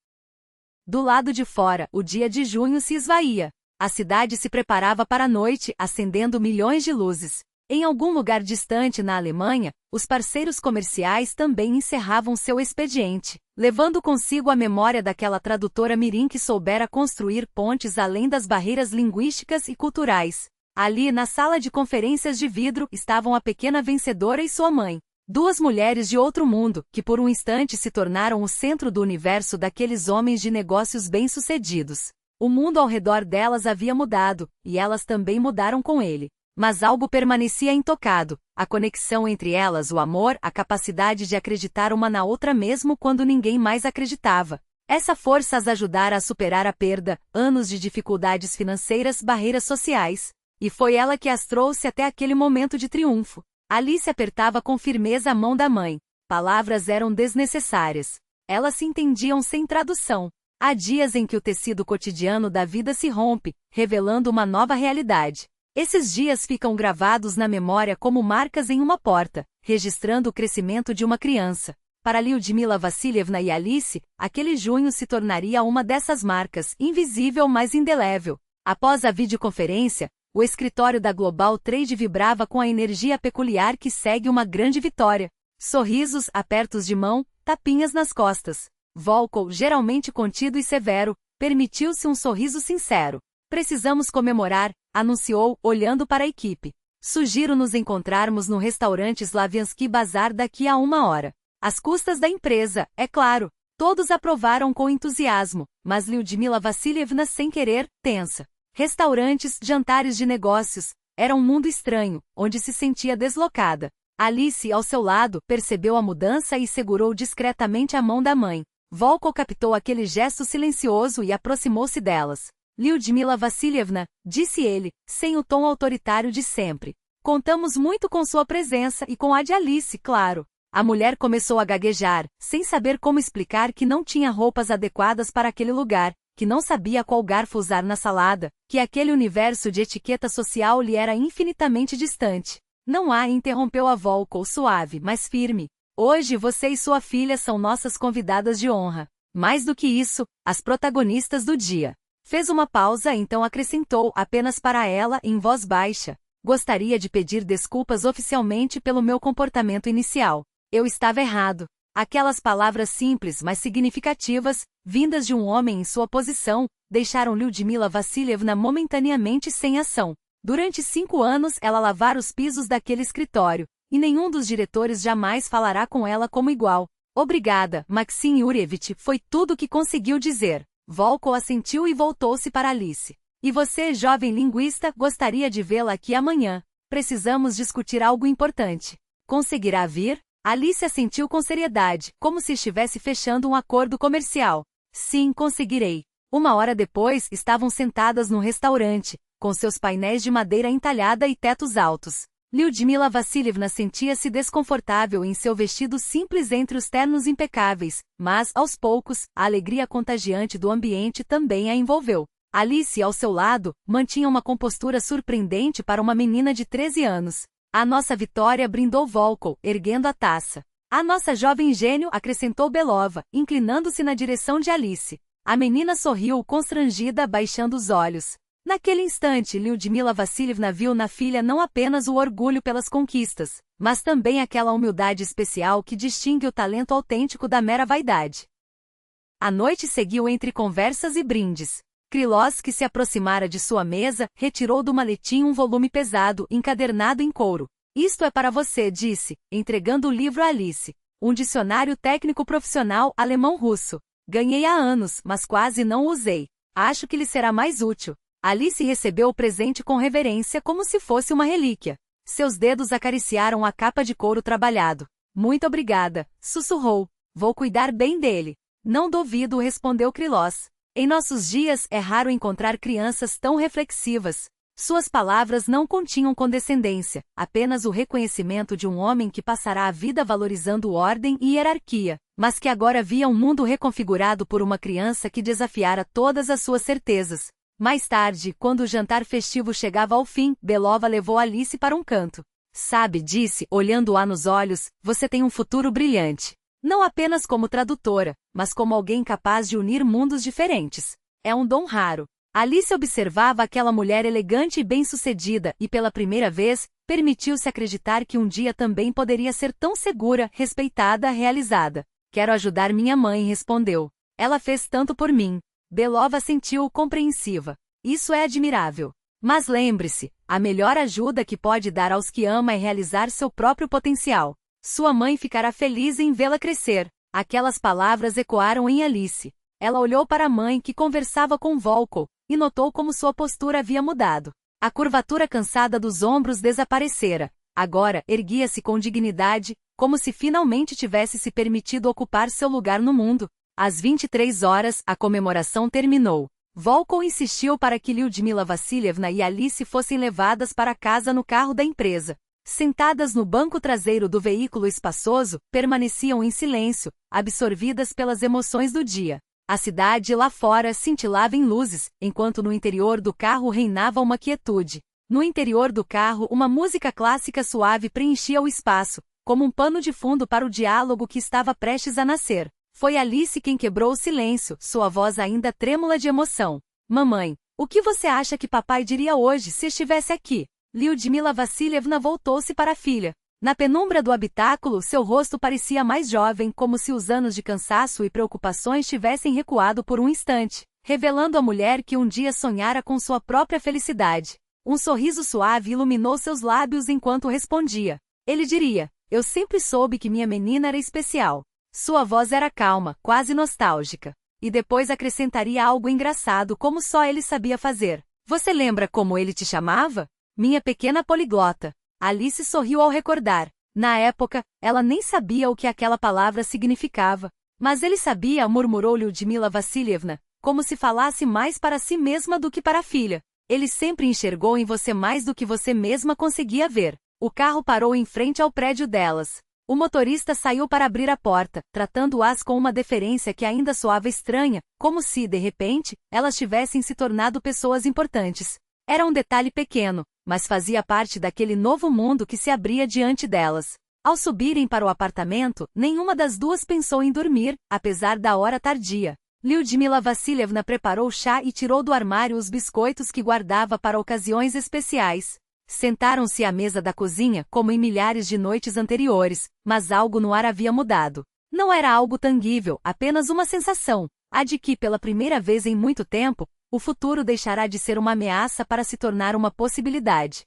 Do lado de fora, o dia de junho se esvaía. A cidade se preparava para a noite, acendendo milhões de luzes. Em algum lugar distante na Alemanha, os parceiros comerciais também encerravam seu expediente, levando consigo a memória daquela tradutora mirim que soubera construir pontes além das barreiras linguísticas e culturais. Ali, na sala de conferências de vidro, estavam a pequena vencedora e sua mãe. Duas mulheres de outro mundo, que por um instante se tornaram o centro do universo daqueles homens de negócios bem-sucedidos. O mundo ao redor delas havia mudado, e elas também mudaram com ele. Mas algo permanecia intocado, a conexão entre elas, o amor, a capacidade de acreditar uma na outra mesmo quando ninguém mais acreditava. Essa força as ajudara a superar a perda, anos de dificuldades financeiras, barreiras sociais. E foi ela que as trouxe até aquele momento de triunfo. Alice apertava com firmeza a mão da mãe. Palavras eram desnecessárias. Elas se entendiam sem tradução. Há dias em que o tecido cotidiano da vida se rompe, revelando uma nova realidade. Esses dias ficam gravados na memória como marcas em uma porta, registrando o crescimento de uma criança. Para Lyudmila Vassilievna e Alice, aquele junho se tornaria uma dessas marcas, invisível mas indelével. Após a videoconferência, o escritório da Global Trade vibrava com a energia peculiar que segue uma grande vitória. Sorrisos, apertos de mão, tapinhas nas costas. Volkov, geralmente contido e severo, permitiu-se um sorriso sincero. Precisamos comemorar, anunciou, olhando para a equipe. Sugiro nos encontrarmos no restaurante Slaviansky Bazar daqui a 1 hora. Às custas da empresa, é claro. Todos aprovaram com entusiasmo, mas Lyudmila Vassilievna sem querer, tensa. Restaurantes, jantares de negócios, era um mundo estranho, onde se sentia deslocada. Alice, ao seu lado, percebeu a mudança e segurou discretamente a mão da mãe. Volkov captou aquele gesto silencioso e aproximou-se delas. Lyudmila Vassilievna, disse ele, sem o tom autoritário de sempre. Contamos muito com sua presença e com a de Alice, claro. A mulher começou a gaguejar, sem saber como explicar que não tinha roupas adequadas para aquele lugar, que não sabia qual garfo usar na salada, que aquele universo de etiqueta social lhe era infinitamente distante. Não há, interrompeu a Volkov suave, mas firme. Hoje você e sua filha são nossas convidadas de honra. Mais do que isso, as protagonistas do dia. Fez uma pausa e então acrescentou apenas para ela em voz baixa. Gostaria de pedir desculpas oficialmente pelo meu comportamento inicial. Eu estava errado. Aquelas palavras simples mas significativas, vindas de um homem em sua posição, deixaram Lyudmila Vassilievna momentaneamente sem ação. Durante 5 anos ela lavara os pisos daquele escritório, e nenhum dos diretores jamais falará com ela como igual. Obrigada, Maxim Yurievich, foi tudo o que conseguiu dizer. Volkov assentiu e voltou-se para Alice. E você, jovem linguista, gostaria de vê-la aqui amanhã. Precisamos discutir algo importante. Conseguirá vir? Alice assentiu com seriedade, como se estivesse fechando um acordo comercial. Sim, conseguirei. 1 hora depois, estavam sentadas no restaurante, com seus painéis de madeira entalhada e tetos altos. Lyudmila Vassilievna sentia-se desconfortável em seu vestido simples entre os ternos impecáveis, mas, aos poucos, a alegria contagiante do ambiente também a envolveu. Alice, ao seu lado, mantinha uma compostura surpreendente para uma menina de 13 anos. A nossa vitória, brindou Volkov, erguendo a taça. A nossa jovem gênio, acrescentou Belova, inclinando-se na direção de Alice. A menina sorriu, constrangida, baixando os olhos. Naquele instante, Lyudmila Vassilievna viu na filha não apenas o orgulho pelas conquistas, mas também aquela humildade especial que distingue o talento autêntico da mera vaidade. A noite seguiu entre conversas e brindes. Krylov, que se aproximara de sua mesa, retirou do maletim um volume pesado, encadernado em couro. Isto é para você, disse, entregando o livro a Alice. Um dicionário técnico profissional alemão-russo. Ganhei há anos, mas quase não o usei. Acho que lhe será mais útil. Alice recebeu o presente com reverência como se fosse uma relíquia. Seus dedos acariciaram a capa de couro trabalhado. Muito obrigada, sussurrou. Vou cuidar bem dele. Não duvido, respondeu Krylov. Em nossos dias é raro encontrar crianças tão reflexivas. Suas palavras não continham condescendência, apenas o reconhecimento de um homem que passará a vida valorizando ordem e hierarquia, mas que agora via um mundo reconfigurado por uma criança que desafiara todas as suas certezas. Mais tarde, quando o jantar festivo chegava ao fim, Belova levou Alice para um canto. Sabe, disse, olhando-a nos olhos, você tem um futuro brilhante. Não apenas como tradutora, mas como alguém capaz de unir mundos diferentes. É um dom raro. Alice observava aquela mulher elegante e bem-sucedida e, pela primeira vez, permitiu-se acreditar que um dia também poderia ser tão segura, respeitada, realizada. Quero ajudar minha mãe, respondeu. Ela fez tanto por mim. Belova sentiu compreensiva. Isso é admirável. Mas lembre-se, a melhor ajuda que pode dar aos que ama é realizar seu próprio potencial. Sua mãe ficará feliz em vê-la crescer. Aquelas palavras ecoaram em Alice. Ela olhou para a mãe que conversava com Volkov, e notou como sua postura havia mudado. A curvatura cansada dos ombros desaparecera. Agora, erguia-se com dignidade, como se finalmente tivesse se permitido ocupar seu lugar no mundo. Às 23 horas, a comemoração terminou. Volkov insistiu para que Lyudmila Vassilievna e Alice fossem levadas para casa no carro da empresa. Sentadas no banco traseiro do veículo espaçoso, permaneciam em silêncio, absorvidas pelas emoções do dia. A cidade lá fora cintilava em luzes, enquanto no interior do carro reinava uma quietude. No interior do carro, uma música clássica suave preenchia o espaço, como um pano de fundo para o diálogo que estava prestes a nascer. Foi Alice quem quebrou o silêncio, sua voz ainda trêmula de emoção. Mamãe, o que você acha que papai diria hoje se estivesse aqui? Lyudmila Vassilievna voltou-se para a filha. Na penumbra do habitáculo, seu rosto parecia mais jovem, como se os anos de cansaço e preocupações tivessem recuado por um instante, revelando a mulher que um dia sonhara com sua própria felicidade. Um sorriso suave iluminou seus lábios enquanto respondia. Ele diria, eu sempre soube que minha menina era especial. Sua voz era calma, quase nostálgica. E depois acrescentaria algo engraçado como só ele sabia fazer. Você lembra como ele te chamava? Minha pequena poliglota. Alice sorriu ao recordar. Na época, ela nem sabia o que aquela palavra significava. Mas ele sabia, murmurou Lyudmila Vassilievna, como se falasse mais para si mesma do que para a filha. Ele sempre enxergou em você mais do que você mesma conseguia ver. O carro parou em frente ao prédio delas. O motorista saiu para abrir a porta, tratando-as com uma deferência que ainda soava estranha, como se, de repente, elas tivessem se tornado pessoas importantes. Era um detalhe pequeno, mas fazia parte daquele novo mundo que se abria diante delas. Ao subirem para o apartamento, nenhuma das duas pensou em dormir, apesar da hora tardia. Lyudmila Vassilievna preparou chá e tirou do armário os biscoitos que guardava para ocasiões especiais. Sentaram-se à mesa da cozinha, como em milhares de noites anteriores, mas algo no ar havia mudado. Não era algo tangível, apenas uma sensação, a de que, pela primeira vez em muito tempo, o futuro deixará de ser uma ameaça para se tornar uma possibilidade.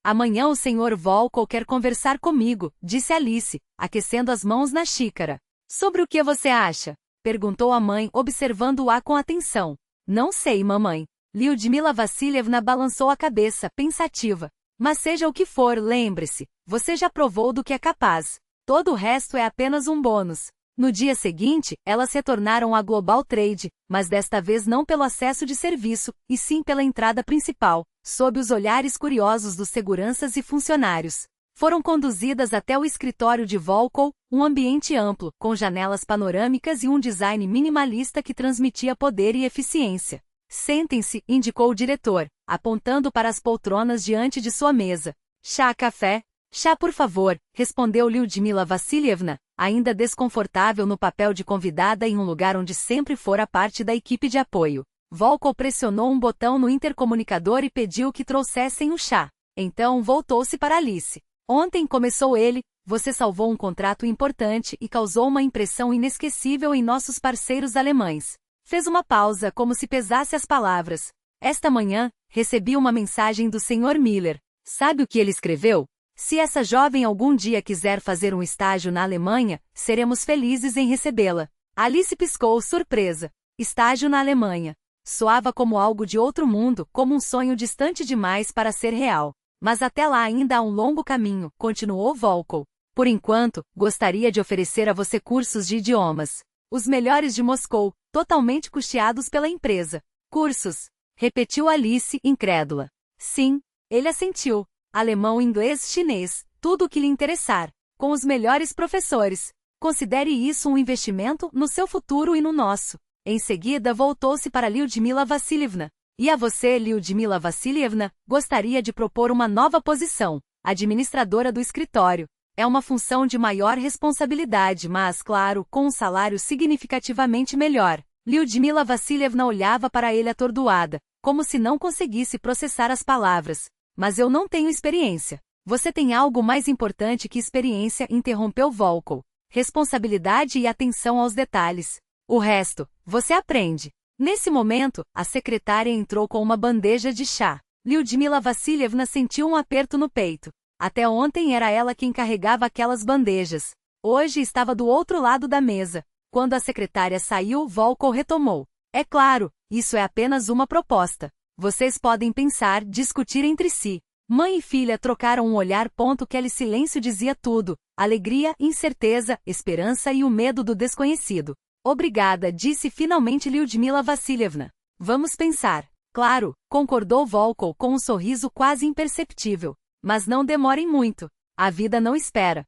Amanhã o Sr. Volkov quer conversar comigo, disse Alice, aquecendo as mãos na xícara. Sobre o que você acha? Perguntou a mãe, observando-a com atenção. Não sei, mamãe. Lyudmila Vassilievna balançou a cabeça, pensativa. Mas seja o que for, lembre-se, você já provou do que é capaz. Todo o resto é apenas um bônus. No dia seguinte, elas retornaram à Global Trade, mas desta vez não pelo acesso de serviço, e sim pela entrada principal, sob os olhares curiosos dos seguranças e funcionários. Foram conduzidas até o escritório de Volkov, um ambiente amplo, com janelas panorâmicas e um design minimalista que transmitia poder e eficiência. Sentem-se, indicou o diretor, apontando para as poltronas diante de sua mesa. Chá, café? Chá, por favor, respondeu Lyudmila Vassilievna, ainda desconfortável no papel de convidada em um lugar onde sempre fora parte da equipe de apoio. Volkov pressionou um botão no intercomunicador e pediu que trouxessem o chá. Então voltou-se para Alice. Ontem, começou ele, você salvou um contrato importante e causou uma impressão inesquecível em nossos parceiros alemães. Fez uma pausa, como se pesasse as palavras. Esta manhã, recebi uma mensagem do Sr. Miller. Sabe o que ele escreveu? Se essa jovem algum dia quiser fazer um estágio na Alemanha, seremos felizes em recebê-la. Alice piscou, surpresa. Estágio na Alemanha. Soava como algo de outro mundo, como um sonho distante demais para ser real. Mas até lá ainda há um longo caminho, continuou Volkov. Por enquanto, gostaria de oferecer a você cursos de idiomas. Os melhores de Moscou, totalmente custeados pela empresa. Cursos? Repetiu Alice, incrédula. Sim, ele assentiu. Alemão, inglês, chinês, tudo o que lhe interessar. Com os melhores professores. Considere isso um investimento no seu futuro e no nosso. Em seguida voltou-se para Lyudmila Vassilievna. E a você, Lyudmila Vassilievna, gostaria de propor uma nova posição, administradora do escritório. É uma função de maior responsabilidade, mas, claro, com um salário significativamente melhor. Lyudmila Vassilievna olhava para ele atordoada, como se não conseguisse processar as palavras. Mas eu não tenho experiência. Você tem algo mais importante que experiência, interrompeu Volkov. Responsabilidade e atenção aos detalhes. O resto, você aprende. Nesse momento, a secretária entrou com uma bandeja de chá. Lyudmila Vassilievna sentiu um aperto no peito. Até ontem era ela quem carregava aquelas bandejas. Hoje estava do outro lado da mesa. Quando a secretária saiu, Volkov retomou. É claro, isso é apenas uma proposta. Vocês podem pensar, discutir entre si. Mãe e filha trocaram um olhar. Aquele silêncio dizia tudo. Alegria, incerteza, esperança e o medo do desconhecido. Obrigada, disse finalmente Lyudmila Vassilievna. Vamos pensar. Claro, concordou Volkov com um sorriso quase imperceptível. Mas não demorem muito. A vida não espera.